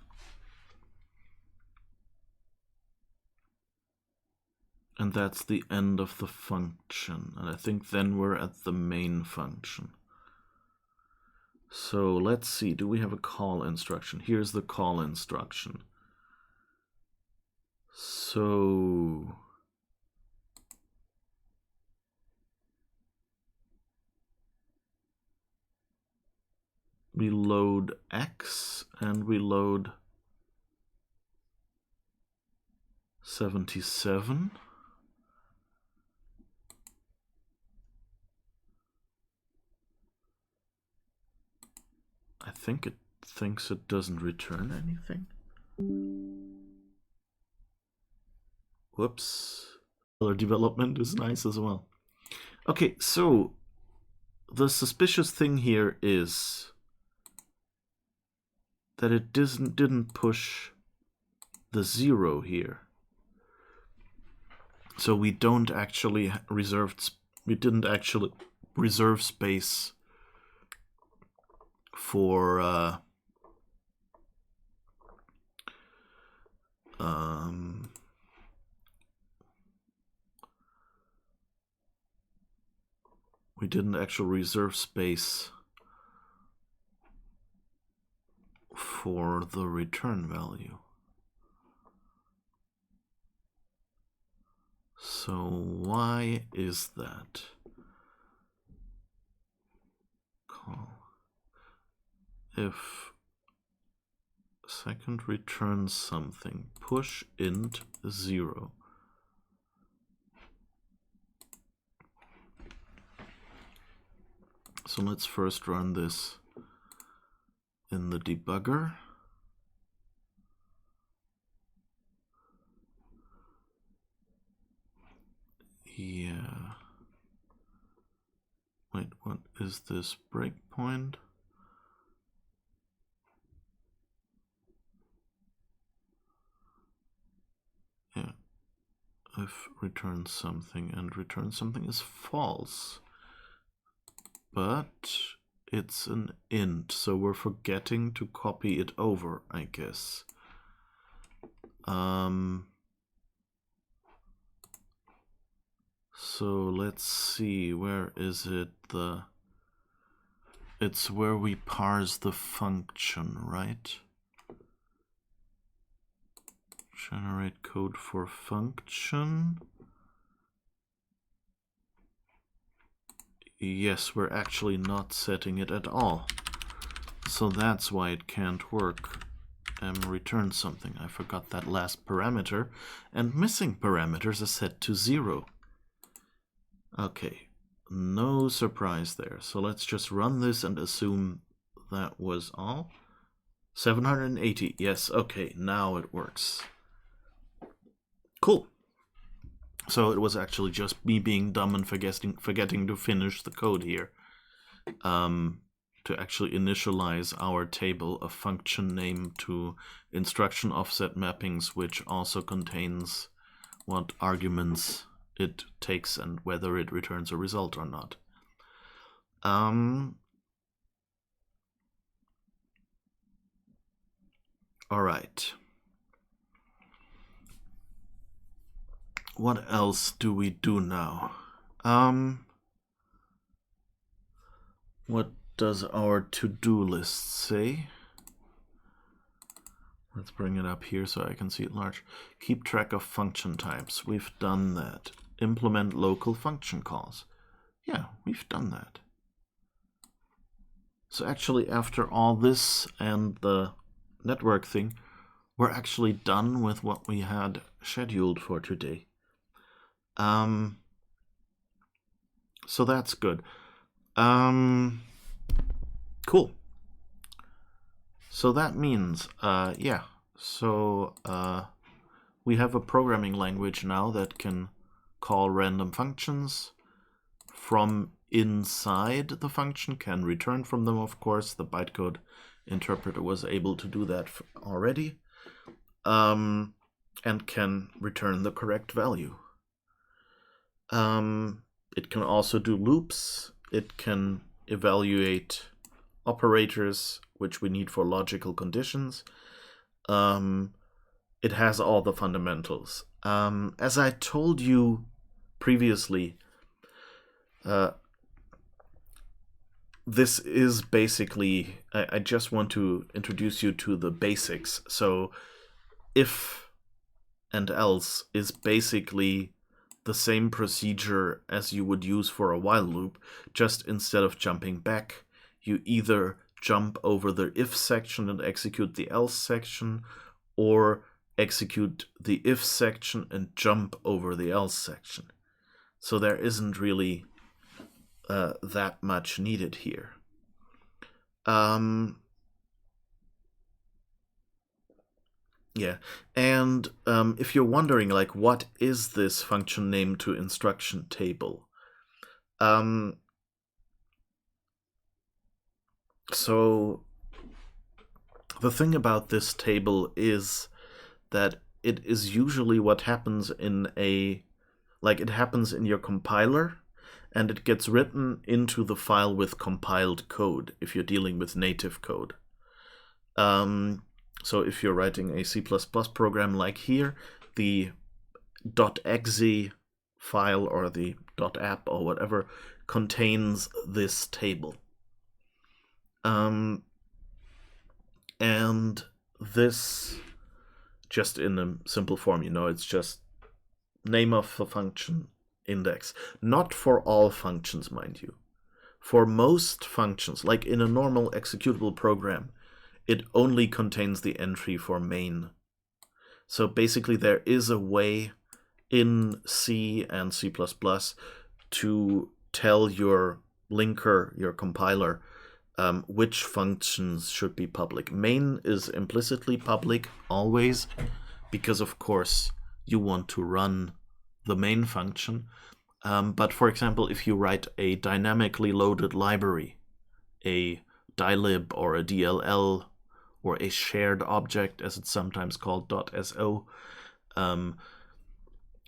And that's the end of the function. And I think then we're at the main function. So let's see, do we have a call instruction? Here's the call instruction. So we load x and we load 77. I think it thinks it doesn't return anything. Whoops. Color development is nice as well. Okay, so the suspicious thing here is that it didn't push the 0 here. So we didn't actually reserve space for we didn't actually reserve space for the return value. So why is that? Call if second returns something, push int 0. So let's first run this in the debugger. Yeah. Wait, what is this breakpoint? Yeah. If return something and return something is false. But it's an int, so we're forgetting to copy it over, I guess. So let's see, where is it? It's where we parse the function, right? Generate code for function. Yes, we're actually not setting it at all. So that's why it can't work. Return something. I forgot that last parameter. And missing parameters are set to 0. Okay, no surprise there. So let's just run this and assume that was all. 780, yes, okay, now it works. Cool. So it was actually just me being dumb and forgetting to finish the code here. To actually initialize our table of function name to instruction offset mappings, which also contains what arguments it takes and whether it returns a result or not. All right. What else do we do now? What does our to-do list say? Let's bring it up here so I can see it large. Keep track of function types. We've done that. Implement local function calls. Yeah, we've done that. So actually, after all this and the network thing, we're actually done with what we had scheduled for today. So that's good. Cool. So that means, yeah, so we have a programming language now that can call random functions from inside the function, can return from them, of course. The bytecode interpreter was able to do that already, and can return the correct value. It can also do loops. It can evaluate operators, which we need for logical conditions. It has all the fundamentals. As I told you previously, this is basically, I just want to introduce you to the basics. So if and else is basically the same procedure as you would use for a while loop, just instead of jumping back, you either jump over the if section and execute the else section, or execute the if section and jump over the else section. So there isn't really that much needed here. Yeah, and if you're wondering, like, what is this function name to instruction table? So the thing about this table is that it is usually what happens in it happens in your compiler, and it gets written into the file with compiled code if you're dealing with native code. So if you're writing a C++ program like here, the .exe file or the .app or whatever contains this table. And this, just in a simple form, it's just name of the function, index. Not for all functions, mind you. For most functions, like in a normal executable program, it only contains the entry for main. So basically there is a way in C and C++ to tell your linker, your compiler, which functions should be public. Main is implicitly public always, because of course you want to run the main function. But for example, if you write a dynamically loaded library, a dylib or a DLL, or a shared object, as it's sometimes called, .so,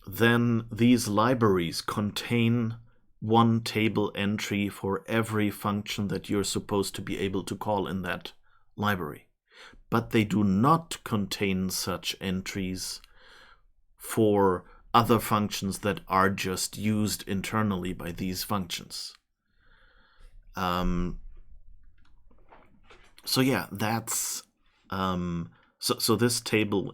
then these libraries contain one table entry for every function that you're supposed to be able to call in that library. But they do not contain such entries for other functions that are just used internally by these functions. So yeah, that's so this table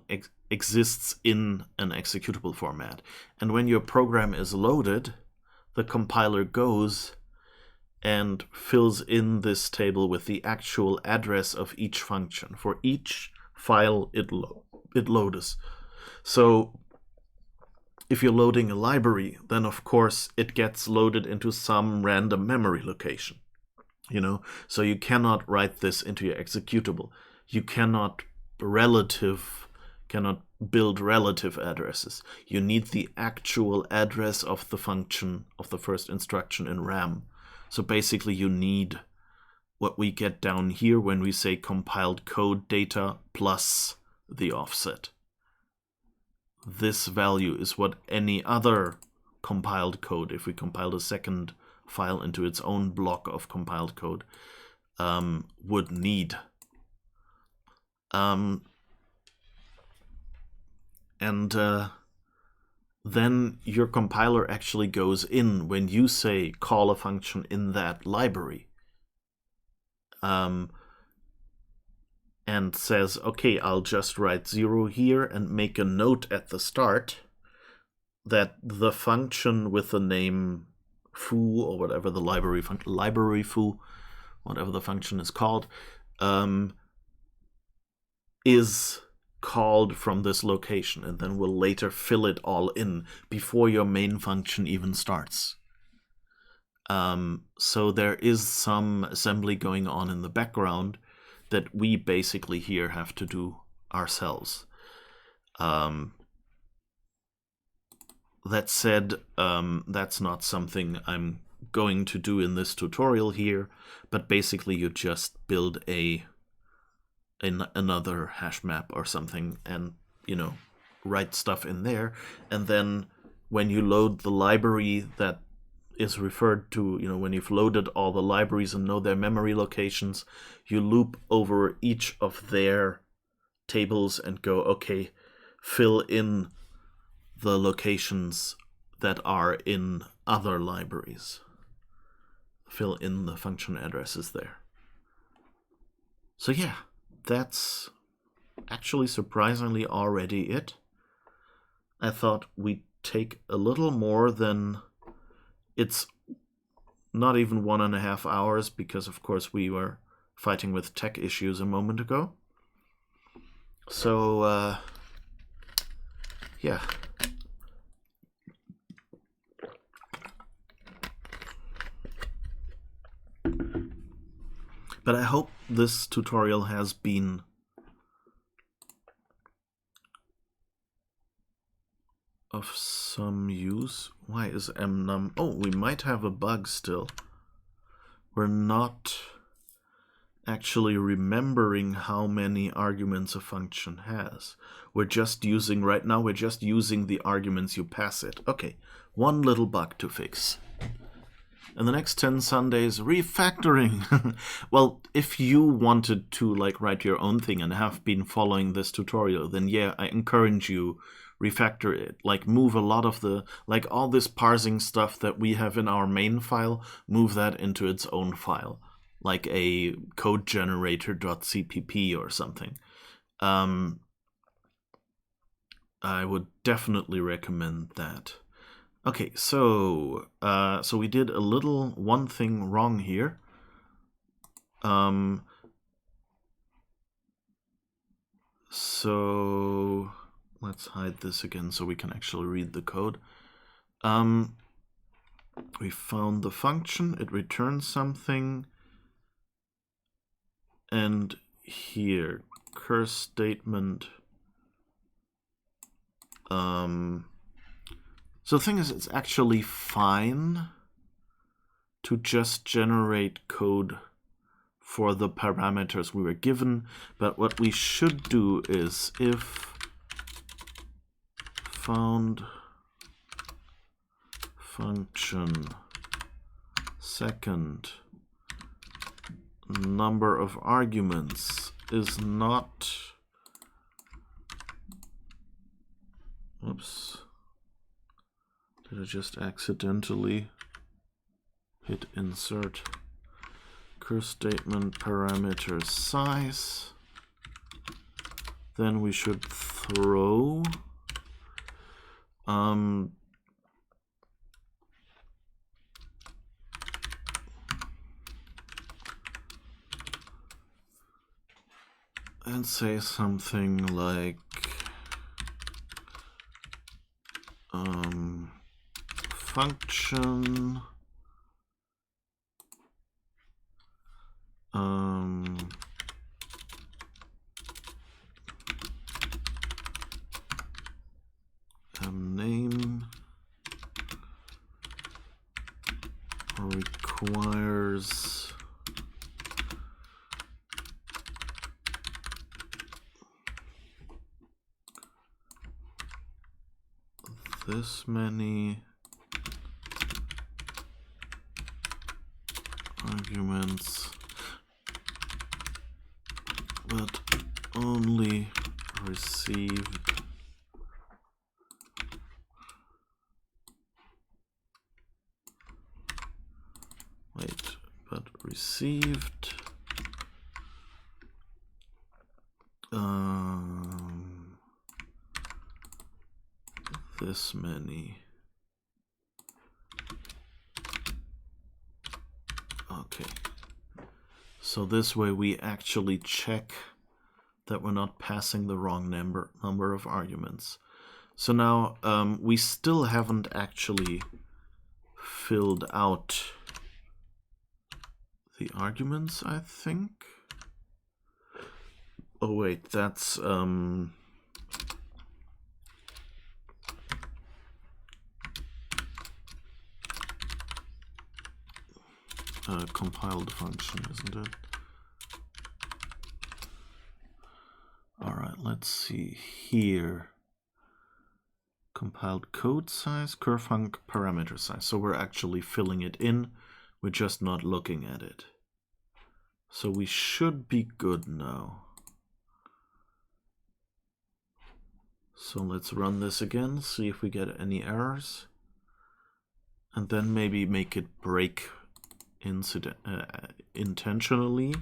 exists in an executable format, and when your program is loaded, the compiler goes and fills in this table with the actual address of each function for each file it loads. So if you're loading a library, then of course it gets loaded into some random memory location. So you cannot write this into your executable. You cannot build relative addresses. You need the actual address of the function of the first instruction in RAM. So basically you need what we get down here when we say compiled code data plus the offset. This value is what any other compiled code, if we compiled a second file into its own block of compiled code, would need. Then your compiler actually goes in when you say call a function in that library, and says, okay, I'll just write 0 here and make a note at the start that the function with the name foo, or whatever the library foo, whatever the function is called, is called from this location, and then we'll later fill it all in before your main function even starts. So there is some assembly going on in the background that we basically here have to do ourselves. That said, that's not something I'm going to do in this tutorial here, but basically you just build another hash map or something and, write stuff in there. And then when you load the library that is referred to, when you've loaded all the libraries and know their memory locations, you loop over each of their tables and go, okay, fill in the locations that are in other libraries. Fill in the function addresses there. So yeah, that's actually surprisingly already it. I thought we'd take a little more than... It's not even 1.5 hours, because of course we were fighting with tech issues a moment ago. So, yeah. But I hope this tutorial has been of some use. Why is mnum... Oh, we might have a bug still. We're not actually remembering how many arguments a function has. We're just using the arguments you pass it. Okay, one little bug to fix. And the next 10 Sundays, refactoring. Well, if you wanted to write your own thing and have been following this tutorial, then yeah, I encourage you, refactor it. Move a lot of the, all this parsing stuff that we have in our main file, move that into its own file, like a code generator.cpp or something. I would definitely recommend that. Okay, so we did one thing wrong here. So let's hide this again so we can actually read the code. We found the function, it returns something, and here, curse statement. So the thing is, it's actually fine to just generate code for the parameters we were given, but what we should do is if found function second number of arguments is not, oops, did I just accidentally hit insert? Curse statement parameter size. Then we should throw and say something like function name requires this many arguments, but only received received this many. Okay, so this way we actually check that we're not passing the wrong number of arguments. So now we still haven't actually filled out the arguments, I think. Oh wait, that's a compiled function, isn't it? Alright, let's see here. Compiled code size, curfunc parameter size. So we're actually filling it in, we're just not looking at it. So we should be good now. So let's run this again, see if we get any errors. And then maybe make it break intentionally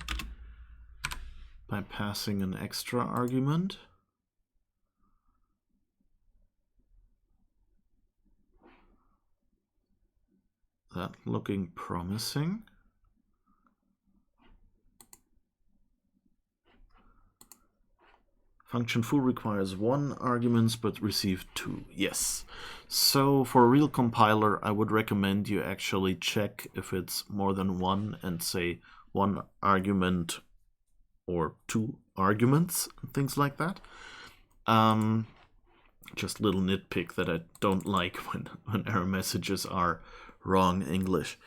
by passing an extra argument. That looking promising. Function foo requires 1 arguments but received 2. Yes. So for a real compiler, I would recommend you actually check if it's more than 1 and say 1 argument or 2 arguments and things like that. Just a little nitpick that I don't like when error messages are wrong English.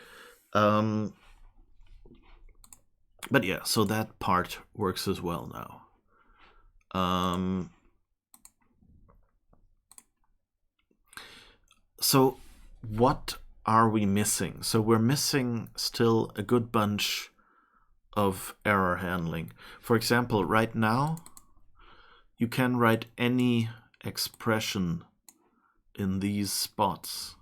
But yeah, so that part works as well now. So what are we missing? So we're missing still a good bunch of error handling. For example, right now, you can write any expression in these spots.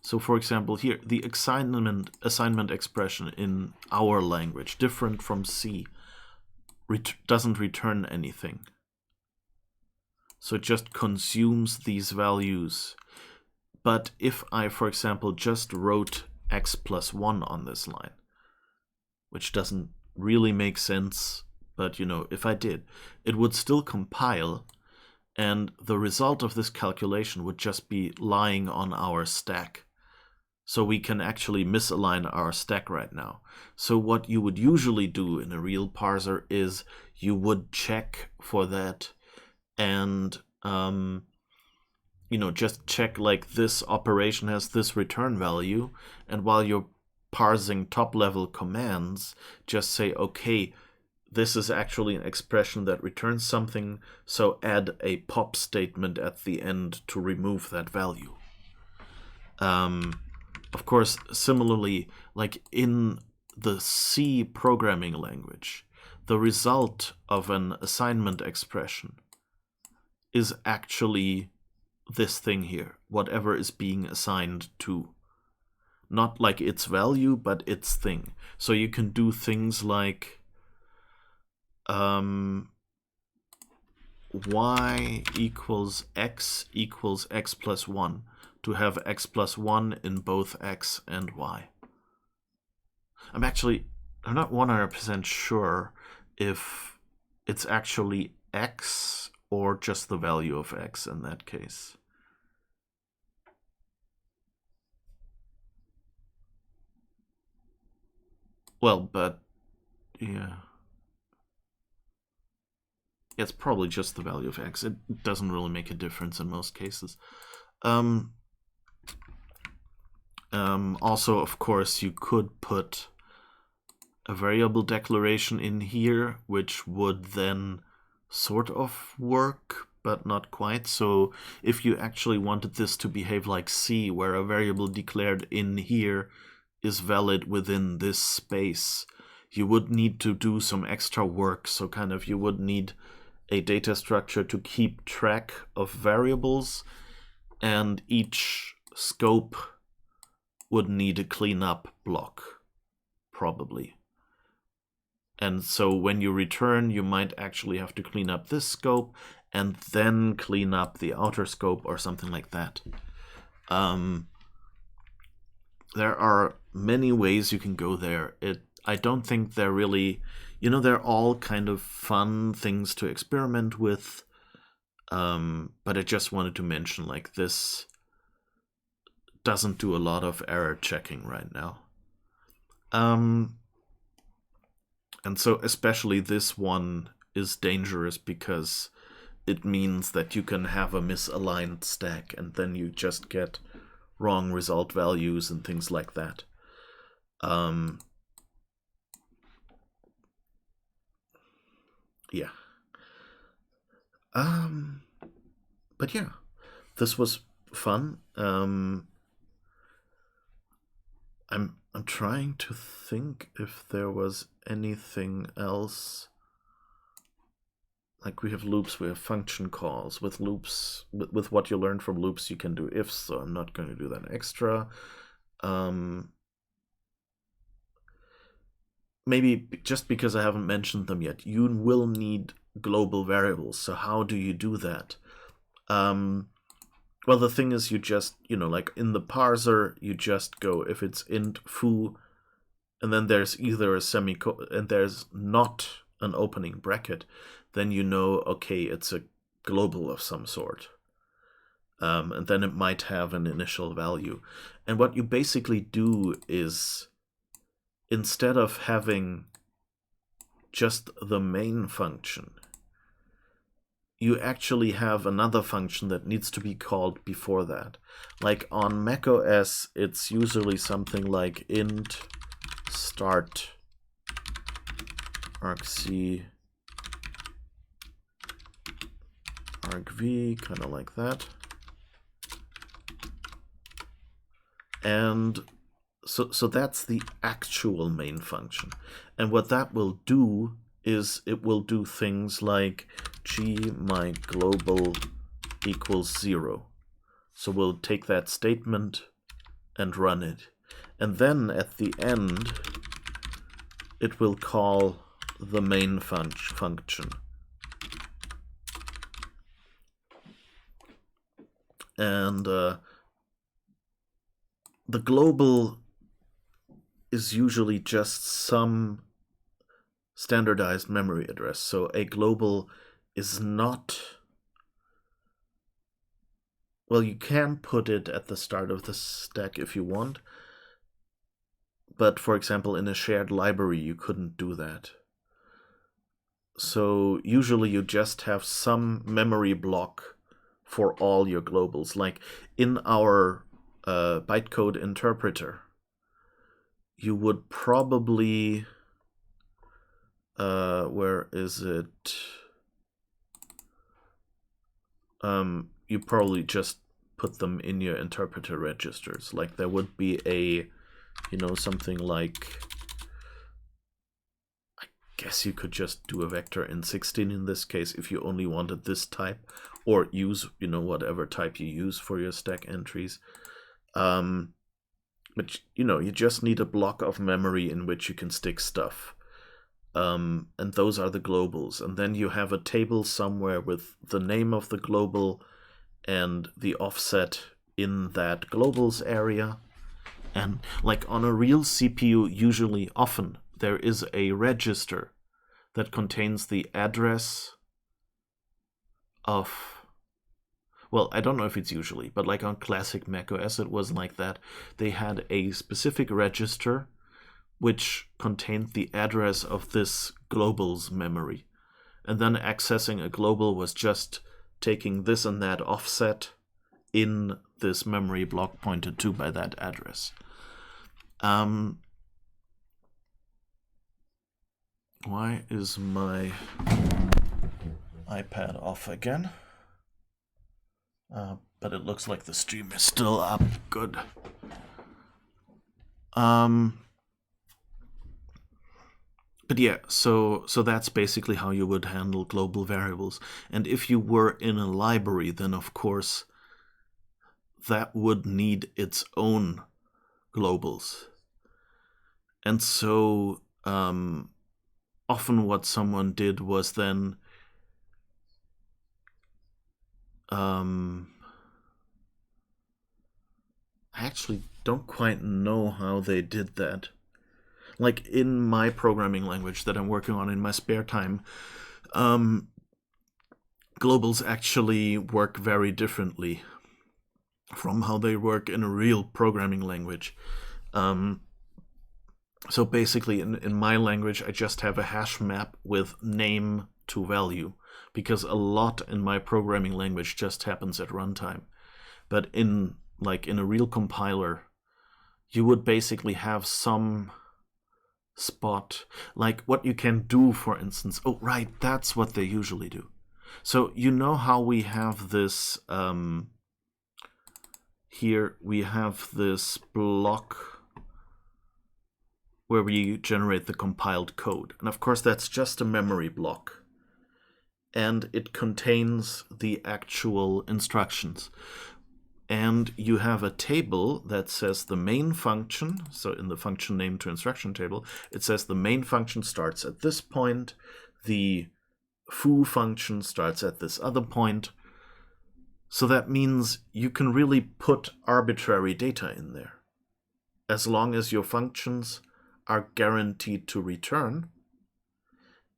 So for example, here, the assignment expression in our language, different from C, doesn't return anything. So it just consumes these values. But if I, for example, just wrote x plus 1 on this line, which doesn't really make sense, but if I did, it would still compile, and the result of this calculation would just be lying on our stack. So we can actually misalign our stack right now. So what you would usually do in a real parser is you would check for that and just check like this operation has this return value, and while you're parsing top level commands, just say, okay, this is actually an expression that returns something, so add a pop statement at the end to remove that value. Of course, similarly, like in the C programming language, the result of an assignment expression is actually this thing here, whatever is being assigned to. Not like its value, but its thing. So you can do things like y equals x plus 1 to have x plus 1 in both x and y. I'm not 100% sure if it's actually x or just the value of x in that case. Well, but yeah. It's probably just the value of x. It doesn't really make a difference in most cases. Also, of course, you could put a variable declaration in here, which would then sort of work, but not quite. So if you actually wanted this to behave like C, where a variable declared in here is valid within this space, you would need to do some extra work. So kind of you would need a data structure to keep track of variables, and each scope would need a cleanup block, probably. And so when you return, you might actually have to clean up this scope and then clean up the outer scope or something like that. There are many ways you can go there. I don't think they're really, they're all kind of fun things to experiment with. But I just wanted to mention, like, this doesn't do a lot of error checking right now. And so especially this one is dangerous because it means that you can have a misaligned stack and then you just get wrong result values and things like that. Yeah. But yeah, this was fun. I'm trying to think if there was anything else. Like, we have loops, we have function calls. With loops, with what you learned from loops, you can do ifs, so I'm not going to do that extra. Maybe just because I haven't mentioned them yet, you will need global variables. So how do you do that? Well, the thing is, you just, like in the parser, you just go, if it's int foo, and then there's either a semicolon, and there's not an opening bracket, then okay, it's a global of some sort. And then it might have an initial value. And what you basically do is, instead of having just the main function, you actually have another function that needs to be called before that. Like on macOS, it's usually something like int start argc argv, kind of like that. And so that's the actual main function. And what that will do is it will do things like g_my_global equals 0. So we'll take that statement and run it. And then at the end, it will call the main function. And the global is usually just some standardized memory address. So a global is not... Well, you can put it at the start of the stack if you want. But for example, in a shared library, you couldn't do that. So usually you just have some memory block for all your globals. Like in our bytecode interpreter, you would probably... where is it? You probably just put them in your interpreter registers. Like there would be a, something like, I guess you could just do a vector in 16 in this case if you only wanted this type, or use, whatever type you use for your stack entries. But, you just need a block of memory in which you can stick stuff. And those are the globals. And then you have a table somewhere with the name of the global and the offset in that globals area. And like on a real CPU, usually often there is a register that contains the address of, well, I don't know if it's usually, but like on classic macOS it was like that. They had a specific register which contained the address of this global's memory. And then accessing a global was just taking this and that offset in this memory block pointed to by that address. Why is my iPad off again? But it looks like the stream is still up. Good. But yeah, so that's basically how you would handle global variables. And if you were in a library, then of course that would need its own globals. And so often what someone did was then I actually don't quite know how they did that. Like in my programming language that I'm working on in my spare time, globals actually work very differently from how they work in a real programming language. So basically in my language, I just have a hash map with name to value, because a lot in my programming language just happens at runtime. But in a real compiler, you would basically have some spot, like what you can do, for instance. Oh, right, that's what they usually do. So you know how we have this, here we have this block where we generate the compiled code. And of course that's just a memory block. And it contains the actual instructions. And you have a table that says the main function. So in the function name to instruction table, it says the main function starts at this point. The foo function starts at this other point. So that means you can really put arbitrary data in there, as long as your functions are guaranteed to return.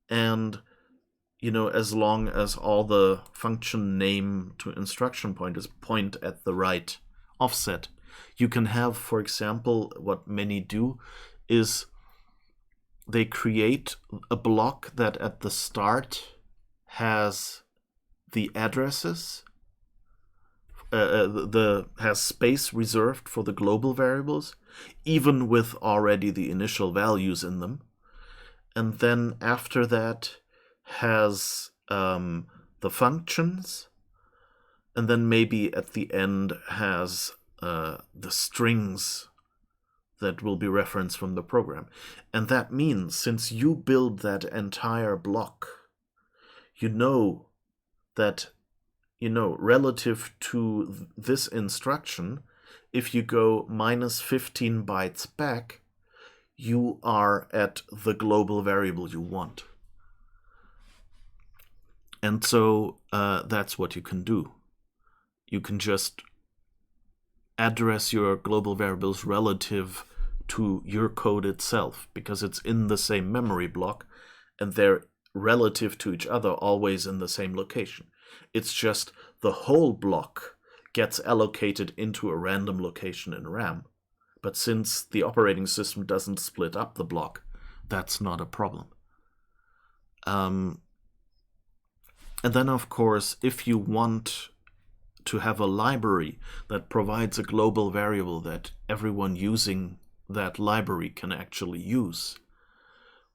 And as long as all the function name to instruction pointers point at the right offset. You can have, for example, what many do is they create a block that at the start has the addresses, has space reserved for the global variables, even with already the initial values in them. and then after that has the functions, and then maybe at the end has the strings that will be referenced from the program. And that means, since you build that entire block, you know that, relative to this instruction, if you go minus 15 bytes back, you are at the global variable you want. And so that's what you can do. You can just address your global variables relative to your code itself, because it's in the same memory block, and they're relative to each other, always in the same location. It's just the whole block gets allocated into a random location in RAM. But since the operating system doesn't split up the block, that's not a problem. And then, of course, if you want to have a library that provides a global variable that everyone using that library can actually use,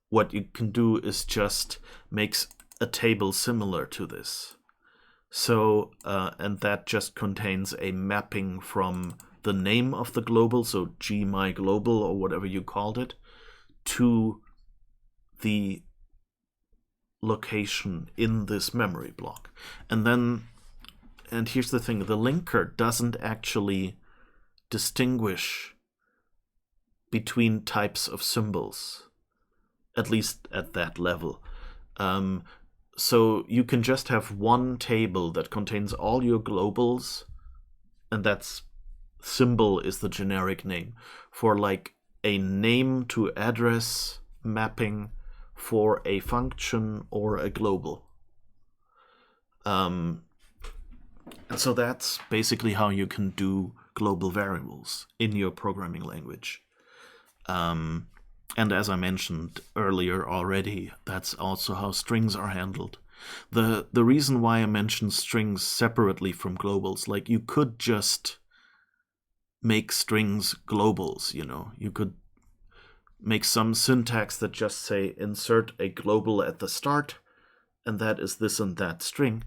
what you can do is just make a table similar to this. So, and that just contains a mapping from the name of the global, so gMyGlobal or whatever you called it, to the location in this memory block. And here's the thing, the linker doesn't actually distinguish between types of symbols, at least at that level. So you can just have one table that contains all your globals, and that's symbol is the generic name for like a name to address mapping for a function or a global. And so that's basically how you can do global variables in your programming language. And as I mentioned earlier already, that's also how strings are handled. The reason why I mentioned strings separately from globals, like you could just make strings globals, you could make some syntax that just say insert a global at the start, and that is this and that string,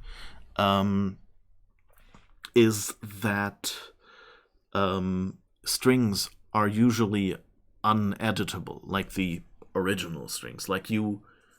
is that strings are usually uneditable, like the original strings. Like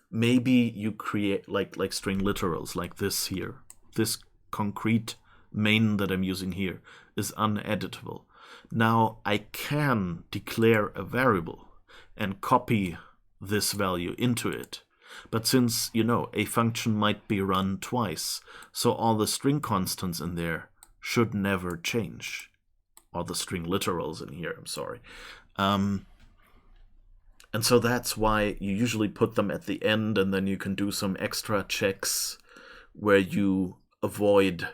maybe you create like string literals, like this here. This concrete main that I'm using here is uneditable. Now I can declare a variable and copy this value into it. But since, a function might be run twice, so all the string constants in there should never change. All the string literals in here, I'm sorry. And so that's why you usually put them at the end, and then you can do some extra checks where you avoid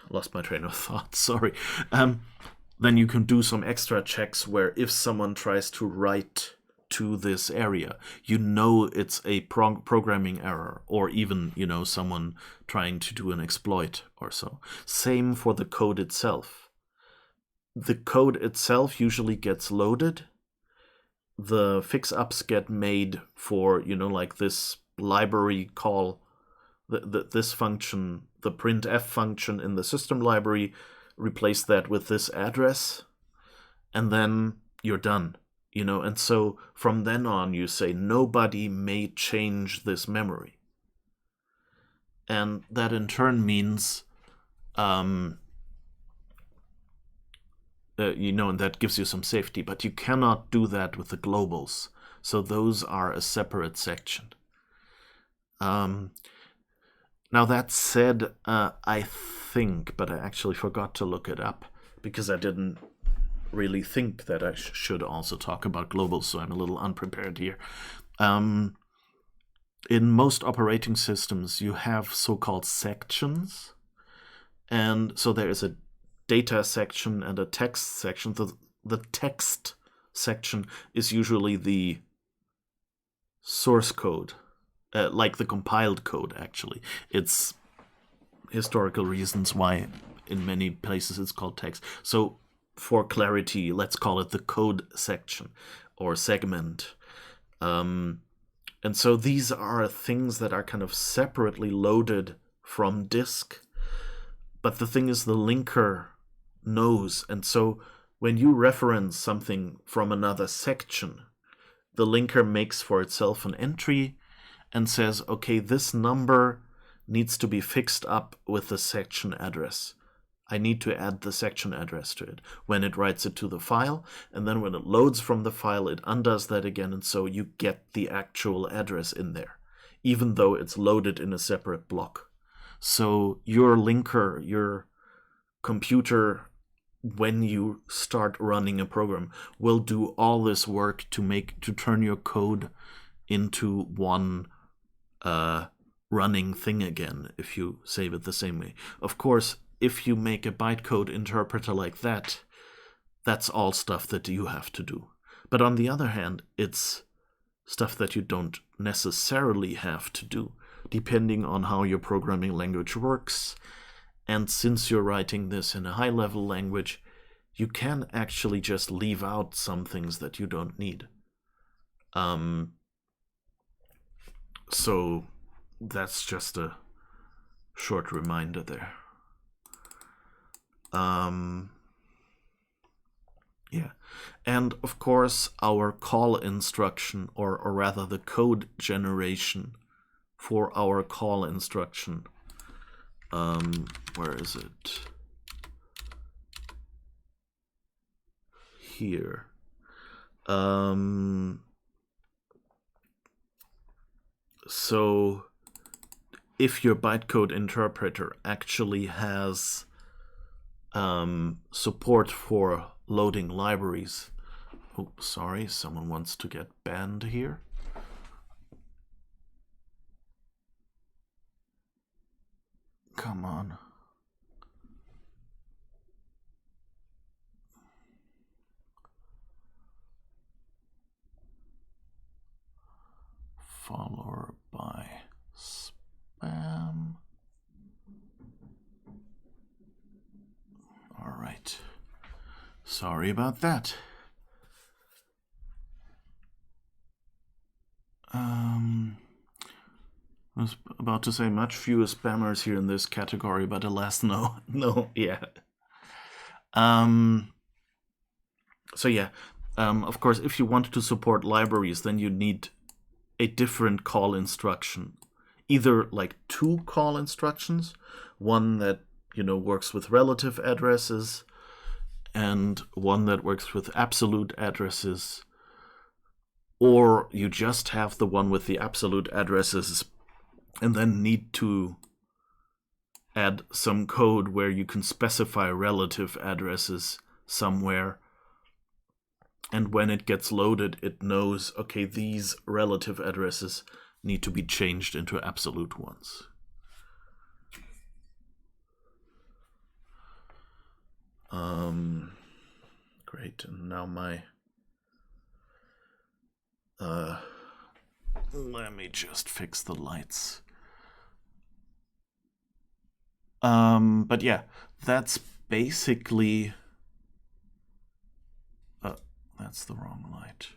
lost my train of thought, sorry. Then you can do some extra checks where if someone tries to write to this area, it's a programming error, or even, someone trying to do an exploit or so. Same for the code itself. The code itself usually gets loaded. The fix-ups get made for, like this library call, this function, the printf function in the system library, replace that with this address, and then you're done. And so from then on you say nobody may change this memory. And that in turn means, and that gives you some safety, but you cannot do that with the globals. So those are a separate section. Now that said, I think, but I actually forgot to look it up because I didn't really think that I should also talk about globals, so I'm a little unprepared here. In most operating systems, you have so-called sections. And so there is a data section and a text section. The text section is usually the source code, like the compiled code, actually. It's historical reasons why in many places it's called text. So for clarity, let's call it the code section or segment. And so these are things that are kind of separately loaded from disk. But the thing is, the linker knows. And so when you reference something from another section, the linker makes for itself an entry and says, okay, this number needs to be fixed up with the section address. I need to add the section address to it when it writes it to the file, and then when it loads from the file, it undoes that again, and so you get the actual address in there, even though it's loaded in a separate block. So your linker, your computer, when you start running a program, will do all this work to turn your code into one running thing again, if you save it the same way. Of course, if you make a bytecode interpreter like that, that's all stuff that you have to do. But on the other hand, it's stuff that you don't necessarily have to do, depending on how your programming language works. And since you're writing this in a high-level language, you can actually just leave out some things that you don't need. So that's just a short reminder there. Yeah, and of course our call instruction, or rather the code generation for our call instruction. Where is it? Here. So if your bytecode interpreter actually has support for loading libraries. Oh, sorry, someone wants to get banned here. Come on. Followed by spam. All right. Sorry about that. I was about to say much fewer spammers here in this category, but alas, no, yeah. So yeah, of course, if you wanted to support libraries, then you need a different call instruction. Either like two call instructions, one that, works with relative addresses, and one that works with absolute addresses, or you just have the one with the absolute addresses and then need to add some code where you can specify relative addresses somewhere, and when it gets loaded, it knows, okay, these relative addresses need to be changed into absolute ones. Great, and now let me just fix the lights. But yeah, that's basically, that's the wrong light.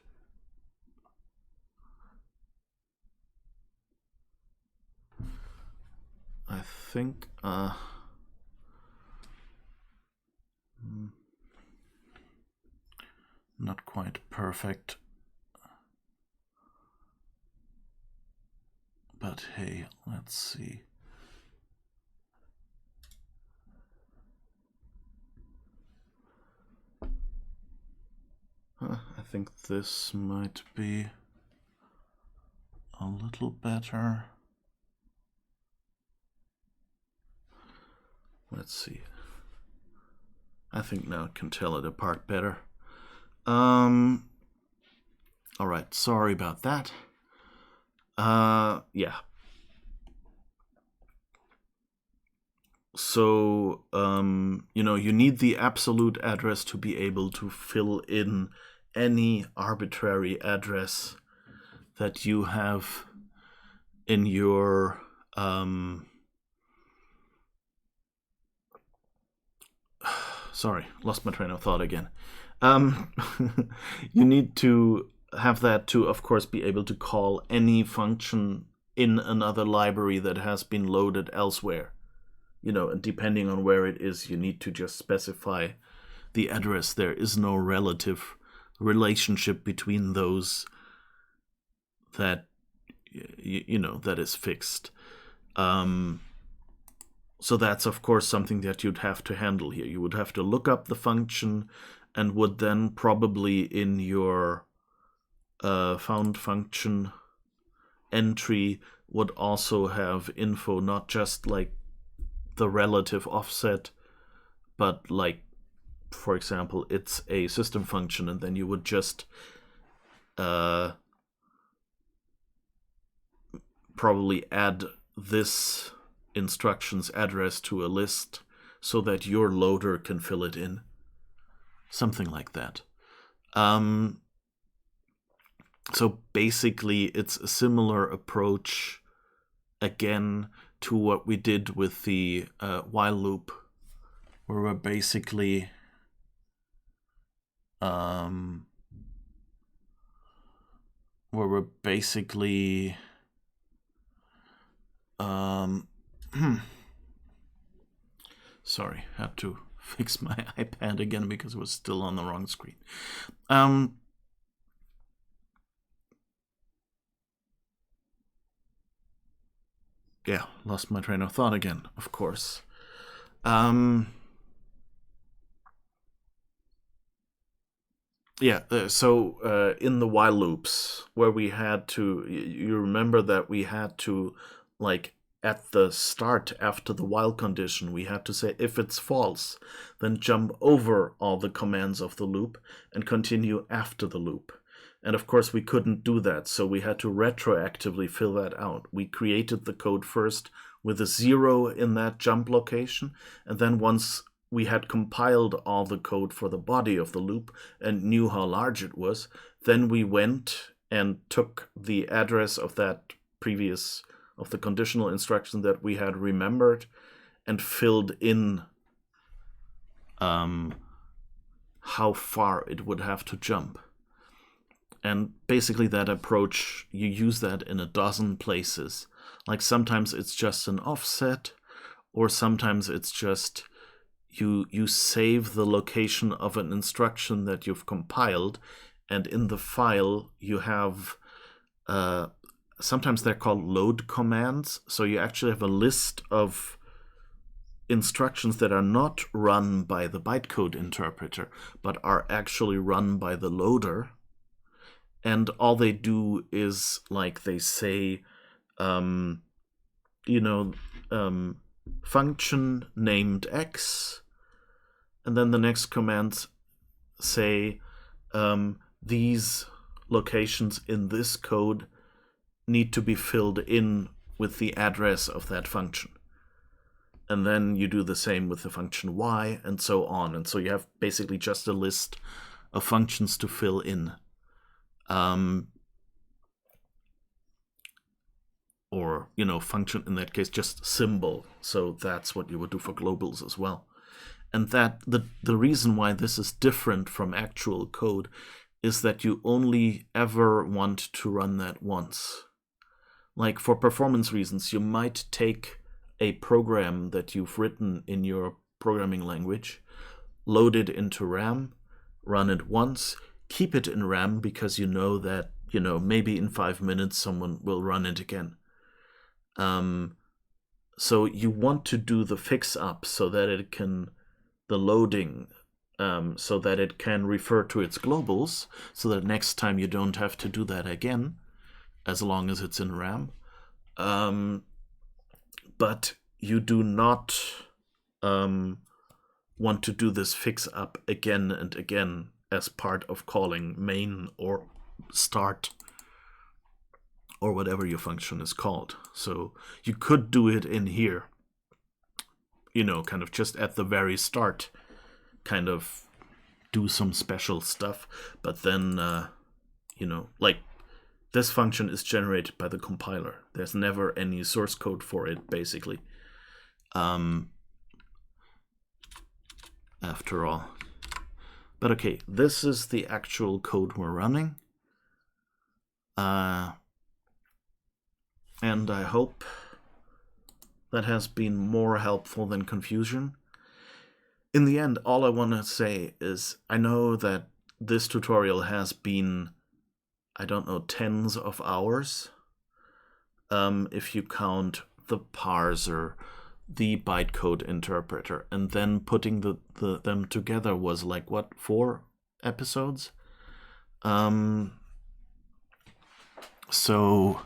I think, not quite perfect. But hey, let's see. I think this might be a little better. Let's see. I think now I can tell it apart better. All right, sorry about that. Yeah. So, you need the absolute address to be able to fill in any arbitrary address that you have in your sorry, lost my train of thought again. You need to have that to, of course, be able to call any function in another library that has been loaded elsewhere. And depending on where it is, you need to just specify the address. There is no relative relationship between those that that is fixed. So that's, of course, something that you'd have to handle here. You would have to look up the function and would then probably in your found function entry would also have info, not just like the relative offset, but like, for example, it's a system function, and then you would just probably add this instruction's address to a list so that your loader can fill it in. Something like that. So basically, it's a similar approach, again, to what we did with the while loop, where we're basically sorry, had to fix my iPad again because it was still on the wrong screen. Yeah, lost my train of thought again, of course. So in the while loops, where we had to, you remember that we had to, like, at the start, after the while condition, we had to say, if it's false, then jump over all the commands of the loop and continue after the loop. And of course, we couldn't do that, so we had to retroactively fill that out. We created the code first with a 0 in that jump location, and then once we had compiled all the code for the body of the loop and knew how large it was, then we went and took the address of that previous, of the conditional instruction that we had remembered, and filled in how far it would have to jump. And basically that approach, you use that in a dozen places. Like sometimes it's just an offset, or sometimes it's just you save the location of an instruction that you've compiled, and in the file you have, sometimes they're called load commands, so you actually have a list of instructions that are not run by the bytecode interpreter, but are actually run by the loader. And all they do is, like, they say, function named X, and then the next commands say, these locations in this code need to be filled in with the address of that function. And then you do the same with the function Y, and so on. And so you have basically just a list of functions to fill in. Or, function in that case, just symbol. So that's what you would do for globals as well. And that the reason why this is different from actual code is that you only ever want to run that once. Like, for performance reasons, you might take a program that you've written in your programming language, load it into RAM, run it once, keep it in RAM because you know that, maybe in 5 minutes someone will run it again. So you want to do the fix up so that it can, the loading, so that it can refer to its globals, so that next time you don't have to do that again, as long as it's in RAM. But you do not want to do this fix up again and again as part of calling main or start or whatever your function is called. So you could do it in here, kind of just at the very start, kind of do some special stuff, but then, like, this function is generated by the compiler. There's never any source code for it, basically. after all. But okay, this is the actual code we're running. And I hope that has been more helpful than confusion. In the end, all I want to say is I know that this tutorial has been, I don't know, tens of hours. If you count the parser, the bytecode interpreter, and then putting them together was like, what, 4 episodes? So,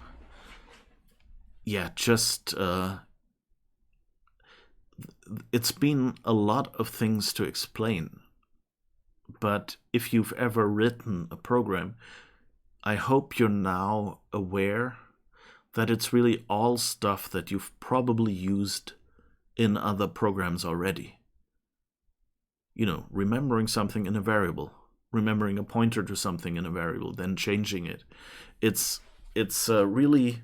yeah, just... it's been a lot of things to explain. But if you've ever written a program, I hope you're now aware that it's really all stuff that you've probably used in other programs already. You know, remembering something in a variable, remembering a pointer to something in a variable, then changing it. It's really,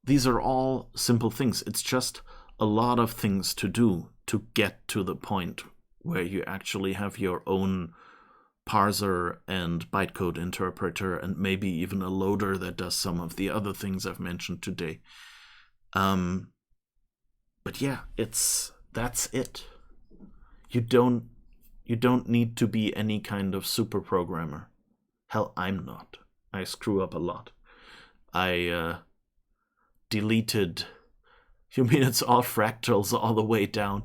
these are all simple things. It's just a lot of things to do to get to the point where you actually have your own parser and bytecode interpreter and maybe even a loader that does some of the other things I've mentioned today. But yeah, that's it. You don't need to be any kind of super programmer. Hell, I'm not. I screw up a lot. I deleted... You mean it's all fractals all the way down?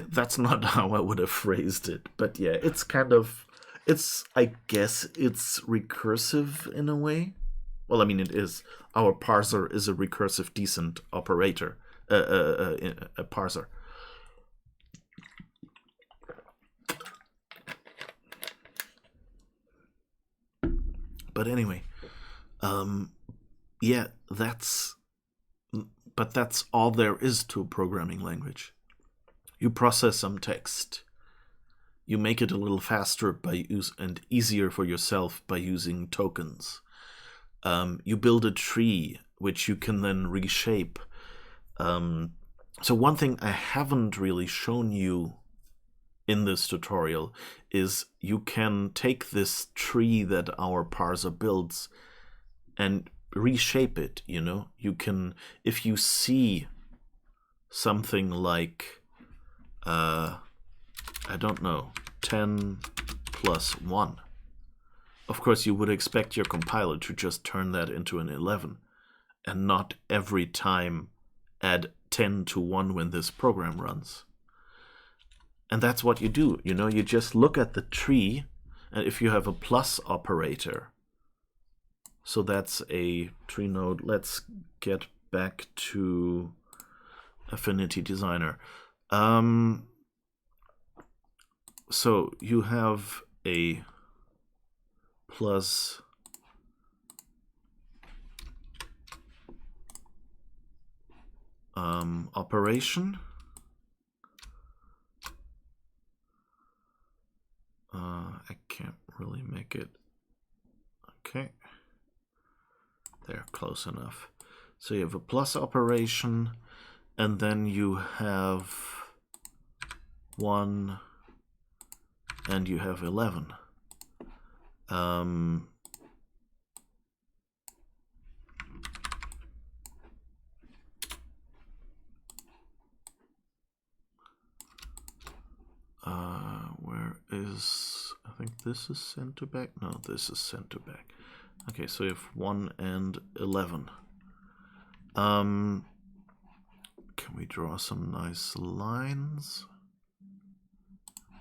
That's not how I would have phrased it. But yeah, it's kind of... I guess it's recursive in a way. Well, I mean, it is. Our parser is a recursive decent operator. A parser. But anyway, yeah, that's all there is to a programming language. You process some text. You make it a little faster and easier for yourself by using tokens. You build a tree, which you can then reshape. So one thing I haven't really shown you in this tutorial is you can take this tree that our parser builds and reshape it, you know? You can, if you see something like, I don't know, 10 plus 1. Of course, you would expect your compiler to just turn that into an 11 and not every time add 10 to 1 when this program runs. And that's what you do, you know? You just look at the tree, and if you have a plus operator, so that's a tree node. Let's get back to Affinity Designer. So you have a plus operation. I can't really make it. Okay. There, close enough. So you have a plus operation, and then you have 1, and you have 11. Where is... I think this is sent to back. No, this is sent to back. Okay, so you have 1 and 11. Can we draw some nice lines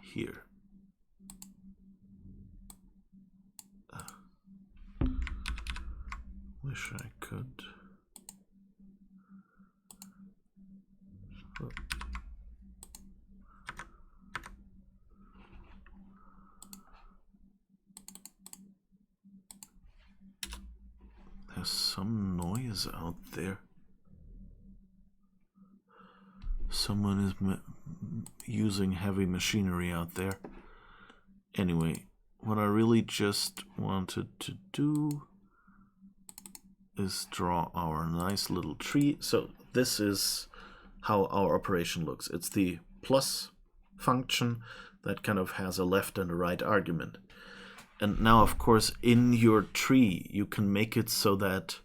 here? Wish I could. Oh. There's some noise out there. Someone is using heavy machinery out there. Anyway, what I really just wanted to do is draw our nice little tree. So this is how our operation looks. It's the plus function that kind of has a left and a right argument. And now, of course, in your tree, you can make it so that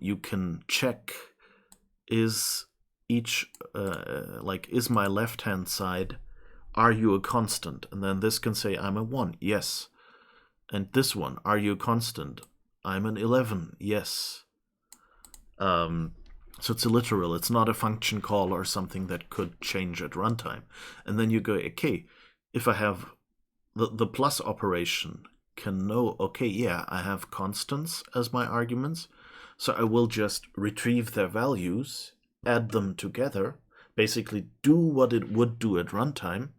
you can check, is each, is my left-hand side, are you a constant? And then this can say, I'm a 1, yes. And this one, are you a constant? I'm an 11, yes. So it's a literal, it's not a function call or something that could change at runtime. And then you go, okay, if I have the plus operation can know, okay, yeah, I have constants as my arguments, so I will just retrieve their values, add them together, basically do what it would do at runtime,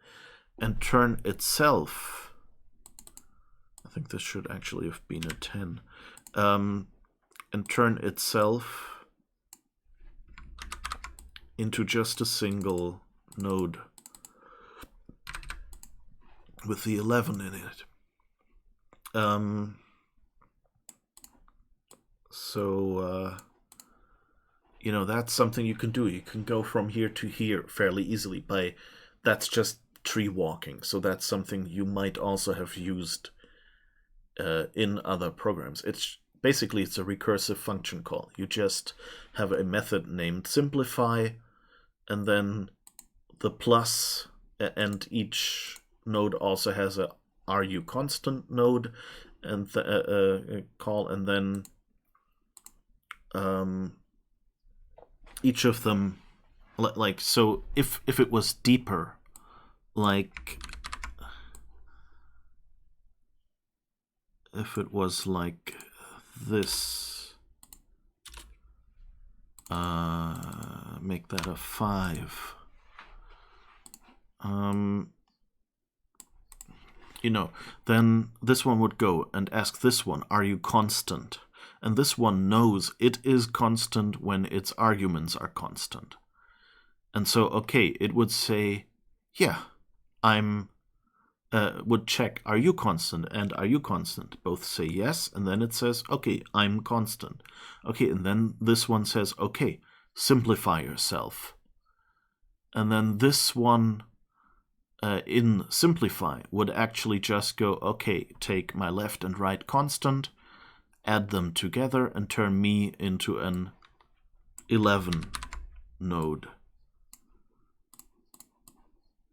and turn itself, I think this should actually have been a 10, and turn itself into just a single node with the 11 in it. You know, that's something you can do. You can go from here to here fairly easily by, that's just tree walking. So that's something you might also have used in other programs. It's basically, it's a recursive function call. You just have a method named simplify, and then the plus, and each node also has a RU constant node and call, and then each of them, like, so if it was deeper, like if it was like this, make that a 5. You know, then this one would go and ask this one, are you constant? And this one knows it is constant when its arguments are constant. And so, okay, it would say, yeah, would check, are you constant and are you constant? Both say yes, and then it says, okay, I'm constant. Okay, and then this one says, okay, simplify yourself. And then this one in simplify would actually just go, okay, take my left and right constant, add them together, and turn me into an 11 node.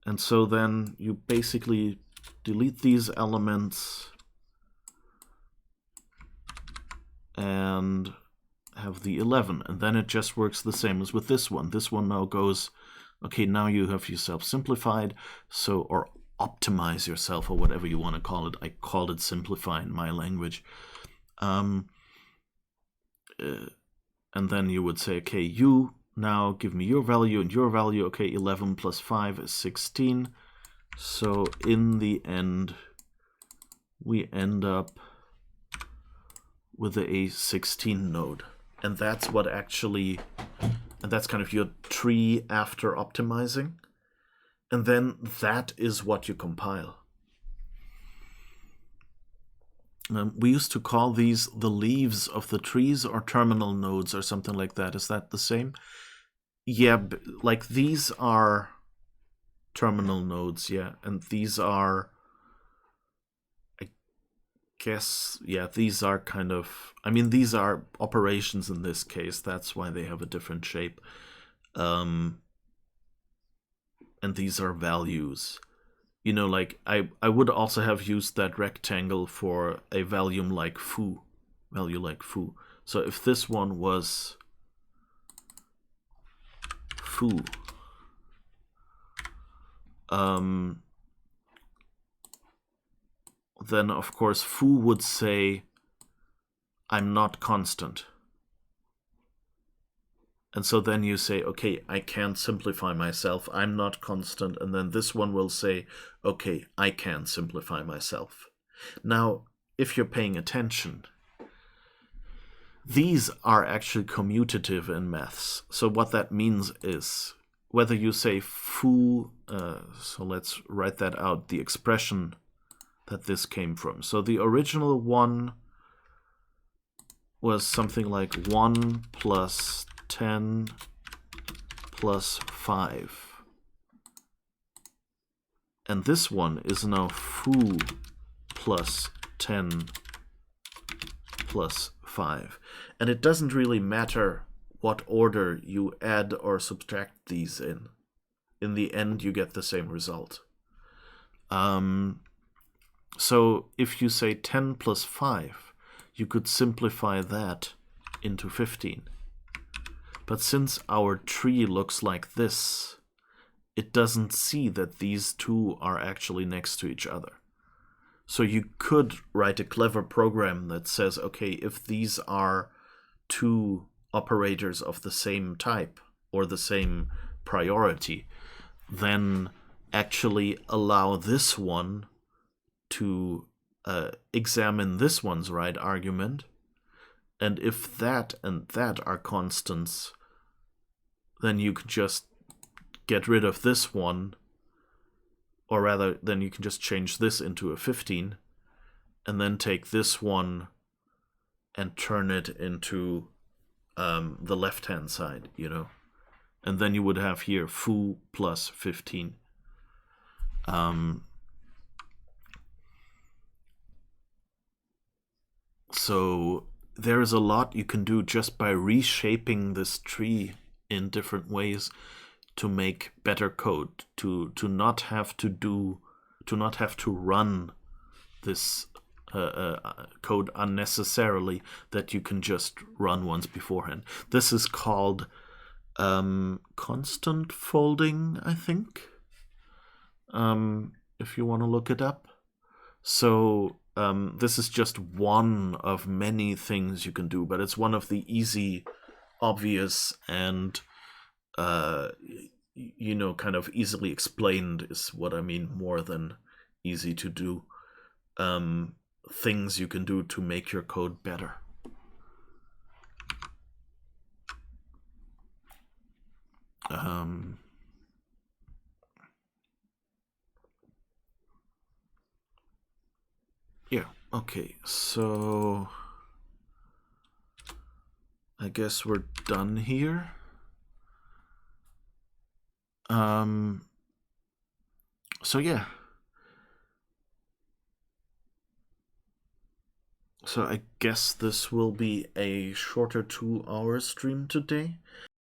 And so then you basically delete these elements and have the 11. And then it just works the same as with this one. This one now goes, okay, now you have yourself simplified, so, or optimize yourself, or whatever you want to call it. I called it simplify in my language. And then you would say, okay, you now give me your value and your value. Okay, 11 plus 5 is 16. So in the end, we end up with a 16 node. And that's what actually, and that's kind of your tree after optimizing. And then that is what you compile. We used to call these the leaves of the trees, or terminal nodes, or something like that. Is that the same? Yeah, like these are terminal nodes, yeah. And these are, I guess, yeah, these are kind of, I mean, these are operations in this case. That's why they have a different shape. And these are values. You know, like, I would also have used that rectangle for a value like foo. So if this one was foo, then of course foo would say, I'm not constant. And so then you say, okay, I can't simplify myself, I'm not constant, and then this one will say, okay, I can simplify myself. Now, if you're paying attention, these are actually commutative in maths. So what that means is, whether you say foo, so let's write that out, the expression that this came from. So the original one was something like 1 plus 10 plus 5. And this one is now foo plus 10 plus 5. And it doesn't really matter what order you add or subtract these in. In the end, you get the same result. So if you say 10 plus 5, you could simplify that into 15. But since our tree looks like this, it doesn't see that these two are actually next to each other. So you could write a clever program that says, okay, if these are two operators of the same type or the same priority, then actually allow this one to examine this one's right argument. And if that and that are constants, then you could just get rid of this one, or rather, then you can just change this into a 15, and then take this one and turn it into the left-hand side, you know? And then you would have here foo plus 15. So there is a lot you can do just by reshaping this tree in different ways to make better code, to not have to run this code unnecessarily, that you can just run once beforehand. This is called constant folding, I think, if you want to look it up. So this is just one of many things you can do, but it's one of the easy, obvious, and kind of easily explained is what I mean, more than easy to do, things you can do to make your code better. Yeah, okay, so I guess we're done here. So yeah. So I guess this will be a shorter 2-hour stream today.